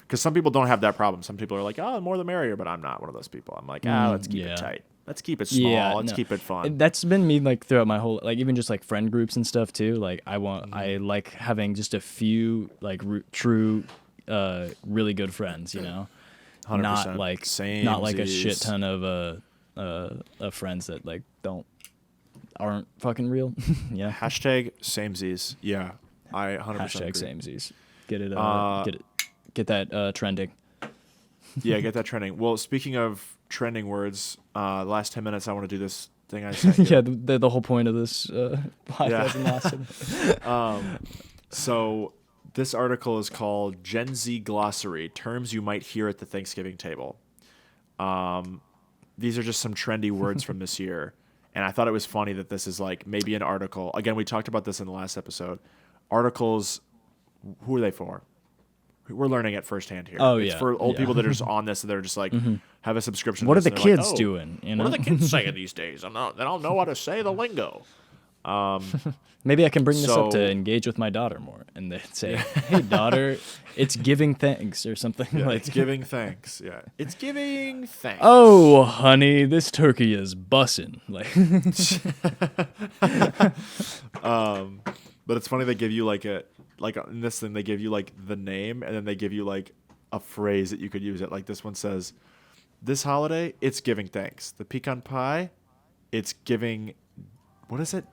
Speaker 1: Because some people don't have that problem. Some people are like, oh, the more the merrier, but I'm not one of those people. I'm like, let's keep it tight. Let's keep it small. Let's keep it fun.
Speaker 2: That's been me like throughout my whole like even just like friend groups and stuff too. Like I like having just a few like true, really good friends.
Speaker 1: 100%.
Speaker 2: Not like a shit
Speaker 1: Samesies.
Speaker 2: ton of friends that like aren't fucking real. Yeah.
Speaker 1: Hashtag samesies. Yeah, I 100%
Speaker 2: Hashtag
Speaker 1: agree.
Speaker 2: samesies. Get that trending.
Speaker 1: Yeah, get that trending. Well, speaking of trending words, last 10 minutes I want to do this thing I sent you.
Speaker 2: Yeah, the whole point of this podcast and last
Speaker 1: So this article is called Gen Z Glossary, Terms You Might Hear at the Thanksgiving Table. These are just some trendy words from this year. And I thought it was funny that this is like maybe an article. Again, we talked about this in the last episode. Articles, who are they for? We're learning it firsthand here.
Speaker 2: Oh,
Speaker 1: it's
Speaker 2: yeah.
Speaker 1: for old
Speaker 2: Yeah.
Speaker 1: people that are just on this and they're just like, have a subscription.
Speaker 2: What
Speaker 1: to
Speaker 2: are the
Speaker 1: this, and they're like,
Speaker 2: kids doing?
Speaker 1: What are the kids saying these days? They don't know how to say the lingo.
Speaker 2: Maybe I can bring this up
Speaker 1: So-
Speaker 2: to engage with my daughter more, and they'd say, "Hey, daughter, it's giving thanks or something
Speaker 1: Yeah,
Speaker 2: like."
Speaker 1: it's giving thanks. Yeah, it's giving thanks.
Speaker 2: Oh, honey, this turkey is bussin'. Like,
Speaker 1: But it's funny they give you like in this thing they give you like the name and then they give you like a phrase that you could use it. Like this one says, "This holiday, it's giving thanks. The pecan pie, it's giving. What is it?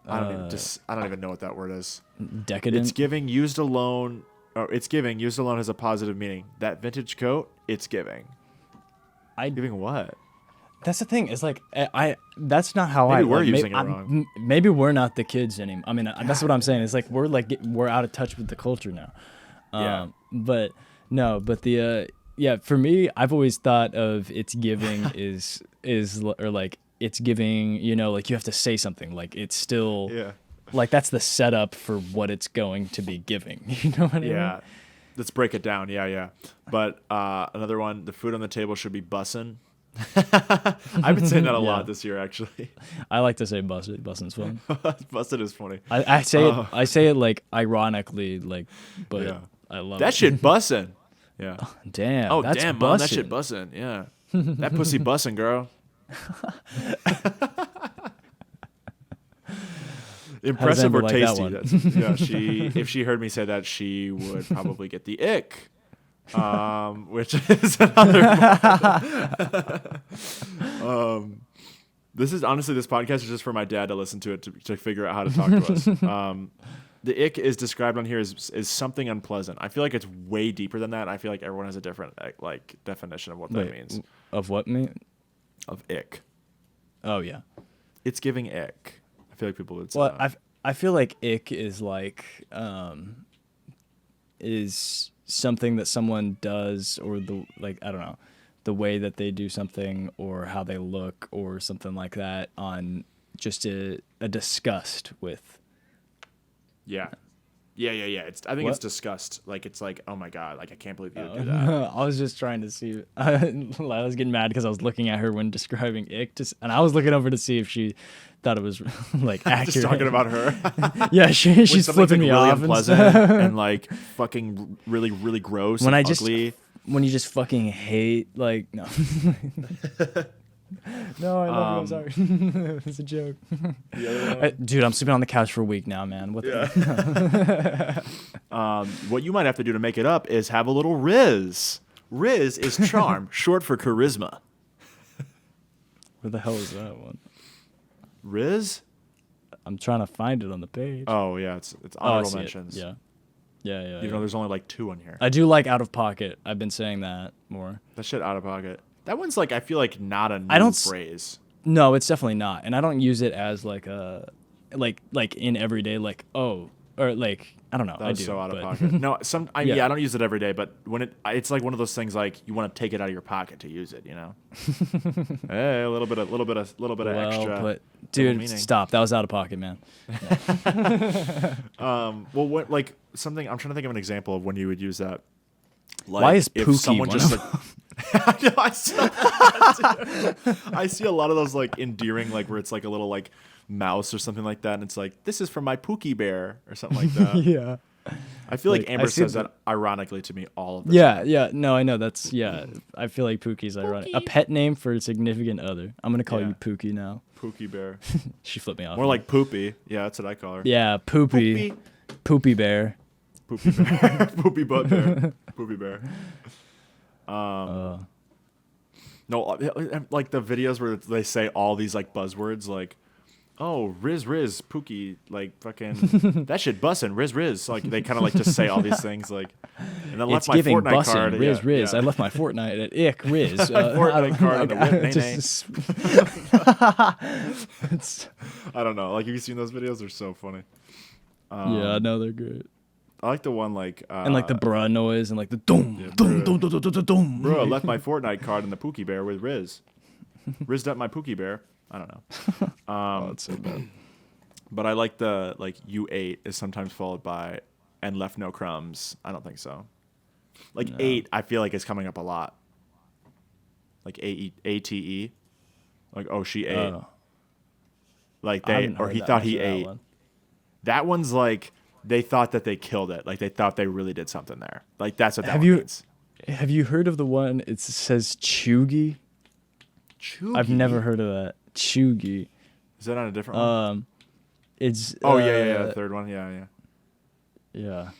Speaker 1: I don't even know what that word is.
Speaker 2: decadent.
Speaker 1: It's giving used alone. Or it's giving used alone has a positive meaning. That vintage coat, it's giving. Giving what?
Speaker 2: That's the thing. It's like that's not how
Speaker 1: Maybe
Speaker 2: I.
Speaker 1: we're
Speaker 2: like,
Speaker 1: using it wrong.
Speaker 2: Maybe we're not the kids anymore. I mean, that's what I'm saying. It's like we're out of touch with the culture now.
Speaker 1: Yeah.
Speaker 2: But no. But the for me, I've always thought of it's giving is or like it's giving. Like you have to say something. Like it's still.
Speaker 1: Yeah.
Speaker 2: Like that's the setup for what it's going to be giving. You know what I mean?
Speaker 1: Yeah. Let's break it down. Yeah. But another one, the food on the table should be bussin'. I've been saying that a lot this year, actually.
Speaker 2: I like to say busted. Bustin's fun.
Speaker 1: Busted is funny.
Speaker 2: I say it. I say it like ironically, like, but
Speaker 1: Yeah.
Speaker 2: I love
Speaker 1: That
Speaker 2: it.
Speaker 1: shit bussin'. Yeah.
Speaker 2: Damn.
Speaker 1: Oh,
Speaker 2: that's
Speaker 1: damn, mom, that
Speaker 2: bussin'.
Speaker 1: shit bussin'. Yeah. That pussy bussin', girl. Impressive
Speaker 2: Amber
Speaker 1: or
Speaker 2: like that
Speaker 1: tasty?
Speaker 2: one?
Speaker 1: If she heard me say that, she would probably get the ick. Which is another. This podcast is just for my dad to listen to it to figure out how to talk to us. The ick is described on here as something unpleasant. I feel like it's way deeper than that. I feel like everyone has a different like definition of what that means.
Speaker 2: Of what mean?
Speaker 1: Of ick.
Speaker 2: Oh yeah.
Speaker 1: It's giving ick. I feel like people would say
Speaker 2: Well,
Speaker 1: that.
Speaker 2: I feel like ick is like is something that someone does or I don't know, the way that they do something or how they look or something like that on just a disgust with.
Speaker 1: Yeah. I think
Speaker 2: What?
Speaker 1: it's disgust. Like it's like, oh my god, like I can't believe you would do that.
Speaker 2: I was just trying to see. I was getting mad because I was looking at her when describing ick, and I was looking over to see if she thought it was like accurate.
Speaker 1: Just talking about her.
Speaker 2: Yeah, she's
Speaker 1: When something's,
Speaker 2: flipping me
Speaker 1: really
Speaker 2: off.
Speaker 1: unpleasant and like fucking really really gross
Speaker 2: When
Speaker 1: and
Speaker 2: I just
Speaker 1: ugly.
Speaker 2: when you just fucking hate like no. No, I love you. I'm sorry. It's a joke. Dude, I'm sleeping on the couch for a week now, man. What the?
Speaker 1: What you might have to do to make it up is have a little Rizz. Rizz is charm, short for charisma.
Speaker 2: Where the hell is that one?
Speaker 1: Rizz?
Speaker 2: I'm trying to find it on the page.
Speaker 1: Oh yeah, it's
Speaker 2: Oh, I
Speaker 1: honorable
Speaker 2: see it.
Speaker 1: mentions.
Speaker 2: Yeah.
Speaker 1: You know, there's only like 2 on here.
Speaker 2: I do like Out of Pocket. I've been saying that more.
Speaker 1: That shit out of pocket. That one's like I feel like not a new
Speaker 2: I don't
Speaker 1: phrase.
Speaker 2: No, it's definitely not. And I don't use it as like a like in everyday like, oh, or like I don't know. I
Speaker 1: That's
Speaker 2: do.
Speaker 1: so out of
Speaker 2: but-
Speaker 1: pocket. No,
Speaker 2: Yeah.
Speaker 1: yeah, I don't use it every day, but when it's like one of those things like you want to take it out of your pocket to use it, you know. Hey, a little bit of
Speaker 2: well,
Speaker 1: extra.
Speaker 2: but
Speaker 1: double
Speaker 2: dude,
Speaker 1: meaning.
Speaker 2: stop. That was out of pocket, man.
Speaker 1: Well, what like something I'm trying to think of an example of when you would use that. Like,
Speaker 2: Why is
Speaker 1: if
Speaker 2: Pookie
Speaker 1: someone
Speaker 2: one
Speaker 1: just
Speaker 2: of
Speaker 1: like, I see a lot of those like endearing, like where it's like a little like mouse or something like that, and it's like, this is from my Pookie bear or something like that.
Speaker 2: Yeah.
Speaker 1: I feel like
Speaker 2: Like,
Speaker 1: Amber
Speaker 2: I see
Speaker 1: says
Speaker 2: the-
Speaker 1: that ironically to me all of the time.
Speaker 2: Yeah. No, I know. That's I feel like Pookie's ironic. A pet name for a significant other. I'm gonna call
Speaker 1: Yeah.
Speaker 2: you Pookie now.
Speaker 1: Pookie bear.
Speaker 2: She flipped me off.
Speaker 1: More like Poopy. Yeah, that's what I call her.
Speaker 2: yeah, Poopy. Poopy bear.
Speaker 1: Poopy bear. Poopy butt bear. Poopy bear. No, like the videos where they say all these like buzzwords like, oh, Rizz, Pookie, like fucking that shit bussin', Rizz. Like they kind of like just say all these things like, and then left
Speaker 2: It's
Speaker 1: my
Speaker 2: giving
Speaker 1: Fortnite
Speaker 2: bussin',
Speaker 1: card.
Speaker 2: Rizz.
Speaker 1: Yeah.
Speaker 2: I left my Fortnite at Ick, Rizz.
Speaker 1: Fortnite card and a whip, nay,
Speaker 2: just- It's-
Speaker 1: I don't know. Like, have you seen those videos? They're so funny.
Speaker 2: yeah, no, they're great.
Speaker 1: I like the one like
Speaker 2: And like the bruh noise and like the dum,
Speaker 1: yeah,
Speaker 2: dum,
Speaker 1: bruh.
Speaker 2: dum, dum, dum, dum, dum.
Speaker 1: bro, I left my Fortnite card in the Pookie bear with Rizz. Rizzed up my Pookie bear. I don't know.
Speaker 2: Oh, it's so bad.
Speaker 1: But I like the like you ate is sometimes followed by and left no crumbs. I don't think so. Like
Speaker 2: No.
Speaker 1: ate, I feel like is coming up a lot. Like ATE. Like oh she ate.
Speaker 2: Oh.
Speaker 1: Like
Speaker 2: I
Speaker 1: they
Speaker 2: haven't
Speaker 1: or
Speaker 2: heard
Speaker 1: he
Speaker 2: that
Speaker 1: thought
Speaker 2: much
Speaker 1: he
Speaker 2: of that
Speaker 1: ate.
Speaker 2: one.
Speaker 1: That one's like they thought that they killed it. Like they thought they really did something there. Like that's what that
Speaker 2: Have
Speaker 1: one
Speaker 2: you-
Speaker 1: means.
Speaker 2: Have you heard of the one? It says Chugi. I've never heard of that. Chugi.
Speaker 1: Is that on a different one?
Speaker 2: It's
Speaker 1: Oh yeah. The third one. Yeah.
Speaker 2: yeah.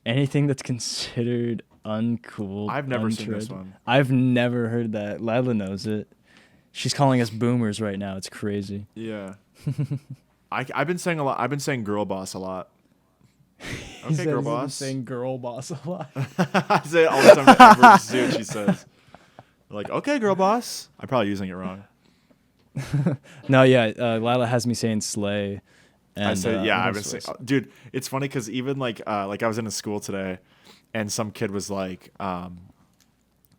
Speaker 2: Anything that's considered uncool.
Speaker 1: I've never seen this
Speaker 2: untread.
Speaker 1: one.
Speaker 2: I've never heard that. Lila knows it. She's calling us boomers right now. It's crazy.
Speaker 1: Yeah. I've been saying a lot. I've been saying girl boss a lot.
Speaker 2: He
Speaker 1: Okay,
Speaker 2: says
Speaker 1: girl
Speaker 2: he's been
Speaker 1: boss.
Speaker 2: saying girl boss a lot.
Speaker 1: I say it all the time to Amber to see what she says. Like, okay, girl boss. I'm probably using it wrong.
Speaker 2: No, yeah. Lila has me saying slay. And,
Speaker 1: I say, yeah,
Speaker 2: what
Speaker 1: I've been
Speaker 2: else do I
Speaker 1: saying,
Speaker 2: say?
Speaker 1: dude, it's funny because even like I was in a school today and some kid was like,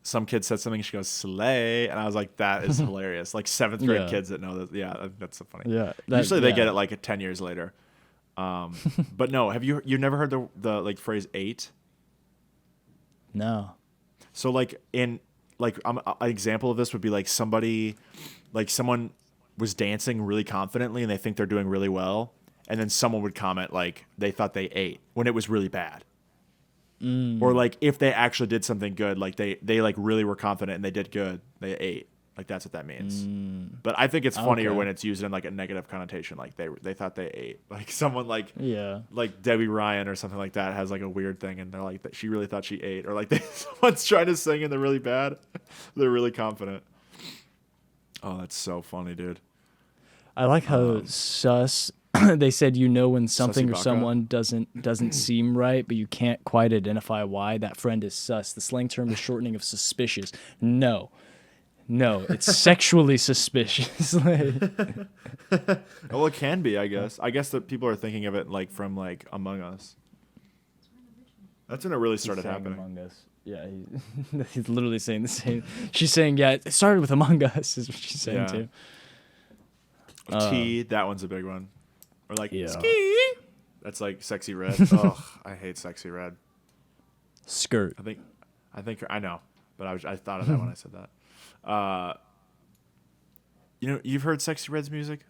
Speaker 1: some kid said something, she goes, slay. And I was like, that is hilarious. Like 7th grade
Speaker 2: Yeah.
Speaker 1: kids that know that. Yeah, that's so funny.
Speaker 2: Yeah.
Speaker 1: Usually they
Speaker 2: yeah.
Speaker 1: get it like 10 years later. But no, have you never heard the like phrase ate?
Speaker 2: No.
Speaker 1: So like in like an example of this would be like someone was dancing really confidently and they think they're doing really well, and then someone would comment like they thought they ate when it was really bad. Or like if they actually did something good, like they like really were confident and they did good, they ate. Like that's what that means. But I think it's funnier
Speaker 2: Okay.
Speaker 1: when it's used in like a negative connotation, like they thought they ate. Like someone like
Speaker 2: Yeah.
Speaker 1: like Debbie Ryan or something like that has like a weird thing and they're like that she really thought she ate, or like someone's trying to sing and they're really bad. They're really confident. Oh, that's so funny, dude.
Speaker 2: I like how sus. They said when something or
Speaker 1: Sussy baka?
Speaker 2: someone doesn't seem right, but you can't quite identify why. That friend is sus. The slang term is shortening of suspicious. No, it's sexually suspicious. Like,
Speaker 1: Well, it can be, I guess. I guess that people are thinking of it like from like Among Us. That's when it really started
Speaker 2: saying
Speaker 1: happening.
Speaker 2: Among Us. Yeah, he's literally saying the same. She's saying, yeah, it started with Among Us, is what she's saying
Speaker 1: Yeah.
Speaker 2: too.
Speaker 1: T, that one's a big one. Or like
Speaker 2: Yeah.
Speaker 1: ski. That's like sexy red. Ugh, I hate sexy red.
Speaker 2: Skirt.
Speaker 1: I think I know, but I thought of that when I said that. You've heard Sexy Red's music?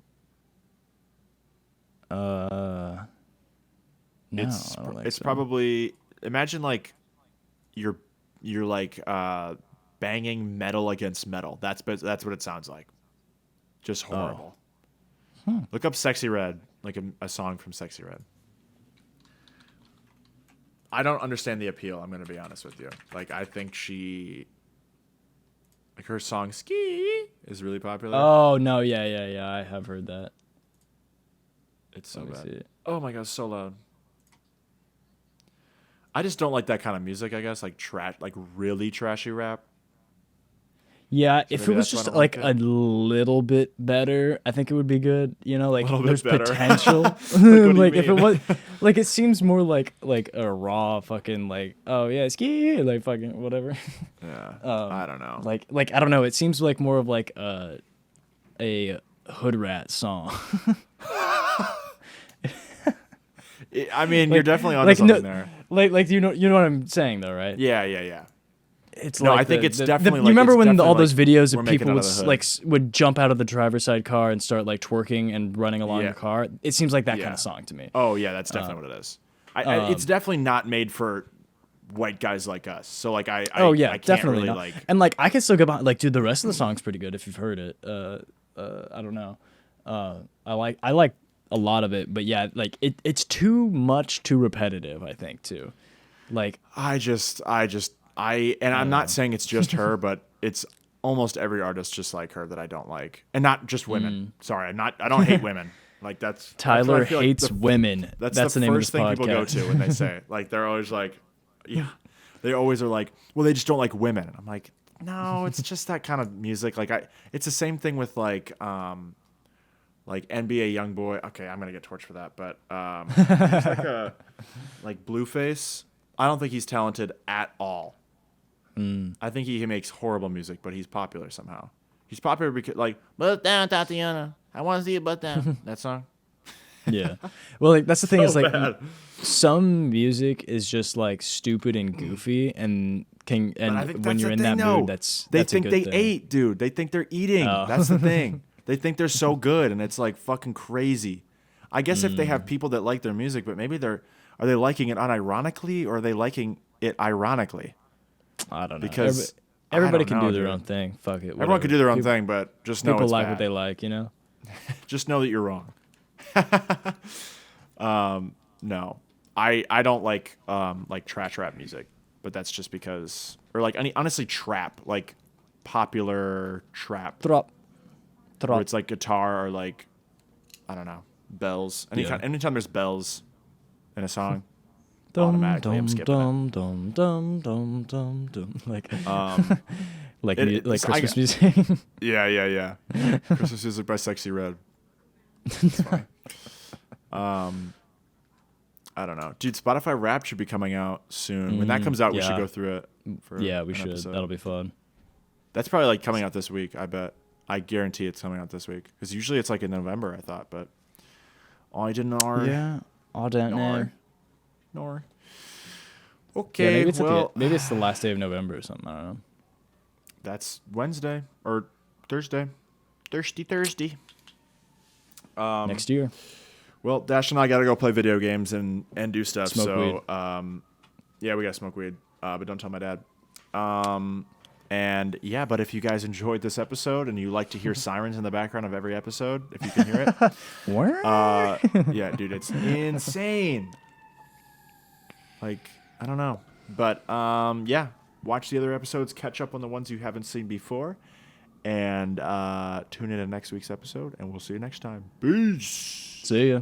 Speaker 2: No,
Speaker 1: It's
Speaker 2: I don't think
Speaker 1: it's
Speaker 2: so.
Speaker 1: probably, imagine like you're like banging metal against metal. That's what it sounds like. Just horrible. Look up Sexy Red, like a song from Sexy Red. I don't understand the appeal, I'm going to be honest with you. Like I think like her song Ski is really popular.
Speaker 2: Oh no, yeah. I have heard that.
Speaker 1: It's so
Speaker 2: Let me
Speaker 1: bad.
Speaker 2: see it.
Speaker 1: Oh my god, so loud. I just don't like that kind of music, I guess, like really trashy rap.
Speaker 2: Yeah,
Speaker 1: So
Speaker 2: if
Speaker 1: maybe
Speaker 2: it was
Speaker 1: that's why I
Speaker 2: just
Speaker 1: don't
Speaker 2: like
Speaker 1: like
Speaker 2: a little bit better, I think it would be good. You know, like
Speaker 1: little bit
Speaker 2: there's
Speaker 1: better.
Speaker 2: potential.
Speaker 1: Like, what do you
Speaker 2: Like if it
Speaker 1: mean?
Speaker 2: was, like it seems more like a raw fucking like, oh yeah, ski, like fucking whatever.
Speaker 1: Yeah, I don't know.
Speaker 2: Like I don't know. It seems like more of like a hood rat song.
Speaker 1: I mean, you're
Speaker 2: like
Speaker 1: definitely onto
Speaker 2: like
Speaker 1: something
Speaker 2: no,
Speaker 1: there.
Speaker 2: like you know what I'm saying though, right?
Speaker 1: Yeah, yeah, yeah.
Speaker 2: It's
Speaker 1: No,
Speaker 2: like
Speaker 1: I think it's definitely
Speaker 2: you
Speaker 1: like
Speaker 2: remember
Speaker 1: it's
Speaker 2: when
Speaker 1: definitely
Speaker 2: all those
Speaker 1: like
Speaker 2: videos
Speaker 1: we're
Speaker 2: of
Speaker 1: making
Speaker 2: people
Speaker 1: it
Speaker 2: would
Speaker 1: out of the hood.
Speaker 2: would jump out of the driver's side car and start like twerking and running along
Speaker 1: Yeah.
Speaker 2: your car? It seems like that
Speaker 1: Yeah.
Speaker 2: kind of song to me.
Speaker 1: Oh yeah, that's definitely what it is. It's definitely not made for white guys like us. So like
Speaker 2: Oh yeah,
Speaker 1: I can't
Speaker 2: definitely
Speaker 1: really
Speaker 2: not.
Speaker 1: like.
Speaker 2: And like I can still get behind. Like, dude, the rest of the song's pretty good if you've heard it. I don't know. I like a lot of it, but yeah, like it's too repetitive. I think too. Like
Speaker 1: I'm not saying it's just her, but it's almost every artist just like her that I don't like, and not just women. Sorry, I don't hate women. Like that's
Speaker 2: Tyler
Speaker 1: I feel
Speaker 2: hates
Speaker 1: like
Speaker 2: women.
Speaker 1: That's
Speaker 2: the
Speaker 1: the
Speaker 2: name
Speaker 1: first
Speaker 2: of this
Speaker 1: thing people go
Speaker 2: podcast.
Speaker 1: to when they say it. Like they're always like, yeah, they always are like, well, they just don't like women. And I'm like, no, it's just that kind of music. It's the same thing with like NBA YoungBoy. Okay, I'm gonna get torched for that, but he's like a like Blueface. I don't think he's talented at all. I think he makes horrible music, but he's popular somehow. He's popular because like, "Butt down, Tatiana. I want to see you butt down." That song.
Speaker 2: Yeah. Well, like that's the thing is like
Speaker 1: bad.
Speaker 2: some music is just like stupid and goofy and
Speaker 1: I think
Speaker 2: when
Speaker 1: that's
Speaker 2: you're
Speaker 1: the
Speaker 2: in
Speaker 1: thing,
Speaker 2: that
Speaker 1: though.
Speaker 2: mood
Speaker 1: They
Speaker 2: that's
Speaker 1: think
Speaker 2: a
Speaker 1: they
Speaker 2: good thing.
Speaker 1: ate, dude. They think they're eating.
Speaker 2: Oh.
Speaker 1: That's the thing. They think they're so good, and it's like fucking crazy. I guess if they have people that like their music, but maybe are they liking it unironically or are they liking it ironically?
Speaker 2: I don't know.
Speaker 1: Because
Speaker 2: Everybody
Speaker 1: I
Speaker 2: can
Speaker 1: don't know,
Speaker 2: do their
Speaker 1: dude.
Speaker 2: own thing. Fuck it.
Speaker 1: Everyone
Speaker 2: whatever.
Speaker 1: can do their own
Speaker 2: People,
Speaker 1: thing, but just know
Speaker 2: People
Speaker 1: it's
Speaker 2: like
Speaker 1: bad.
Speaker 2: what they like, you know.
Speaker 1: Just know that you're wrong. No, I don't like trash rap music, but that's just because, or like honestly trap, like popular trap,
Speaker 2: Drop.
Speaker 1: where it's like guitar or like I don't know bells. Anytime there's bells in a song, automatically I'm skipping it.
Speaker 2: dum dum. Like like
Speaker 1: it's- I
Speaker 2: Christmas
Speaker 1: got-
Speaker 2: music.
Speaker 1: Yeah. Christmas music by Sexy Red. It's funny. I don't know, dude. Spotify Wrapped should be coming out soon. When that comes out, we should
Speaker 2: yeah.
Speaker 1: go through it.
Speaker 2: Yeah, we
Speaker 1: an
Speaker 2: should.
Speaker 1: episode.
Speaker 2: That'll be fun.
Speaker 1: That's probably like coming out this week. I bet. I guarantee it's coming out this week because usually it's like in November. I thought, but I didn't know.
Speaker 2: Yeah. I don't know.
Speaker 1: Nor.
Speaker 2: Yeah,
Speaker 1: Okay.
Speaker 2: maybe it's
Speaker 1: well,
Speaker 2: maybe it's the last day of November or something. I don't know.
Speaker 1: that's Wednesday or Thursday. Thursday.
Speaker 2: Next year.
Speaker 1: Well, Dash and I got to go play video games and do stuff.
Speaker 2: Smoke weed.
Speaker 1: Yeah, we got to smoke weed, but don't tell my dad. And yeah, but if you guys enjoyed this episode and you like to hear sirens in the background of every episode, if you can hear it, yeah, dude, it's insane. Like, I don't know, but yeah, watch the other episodes, catch up on the ones you haven't seen before, and tune in to next week's episode, and we'll see you next time. Peace.
Speaker 2: See ya.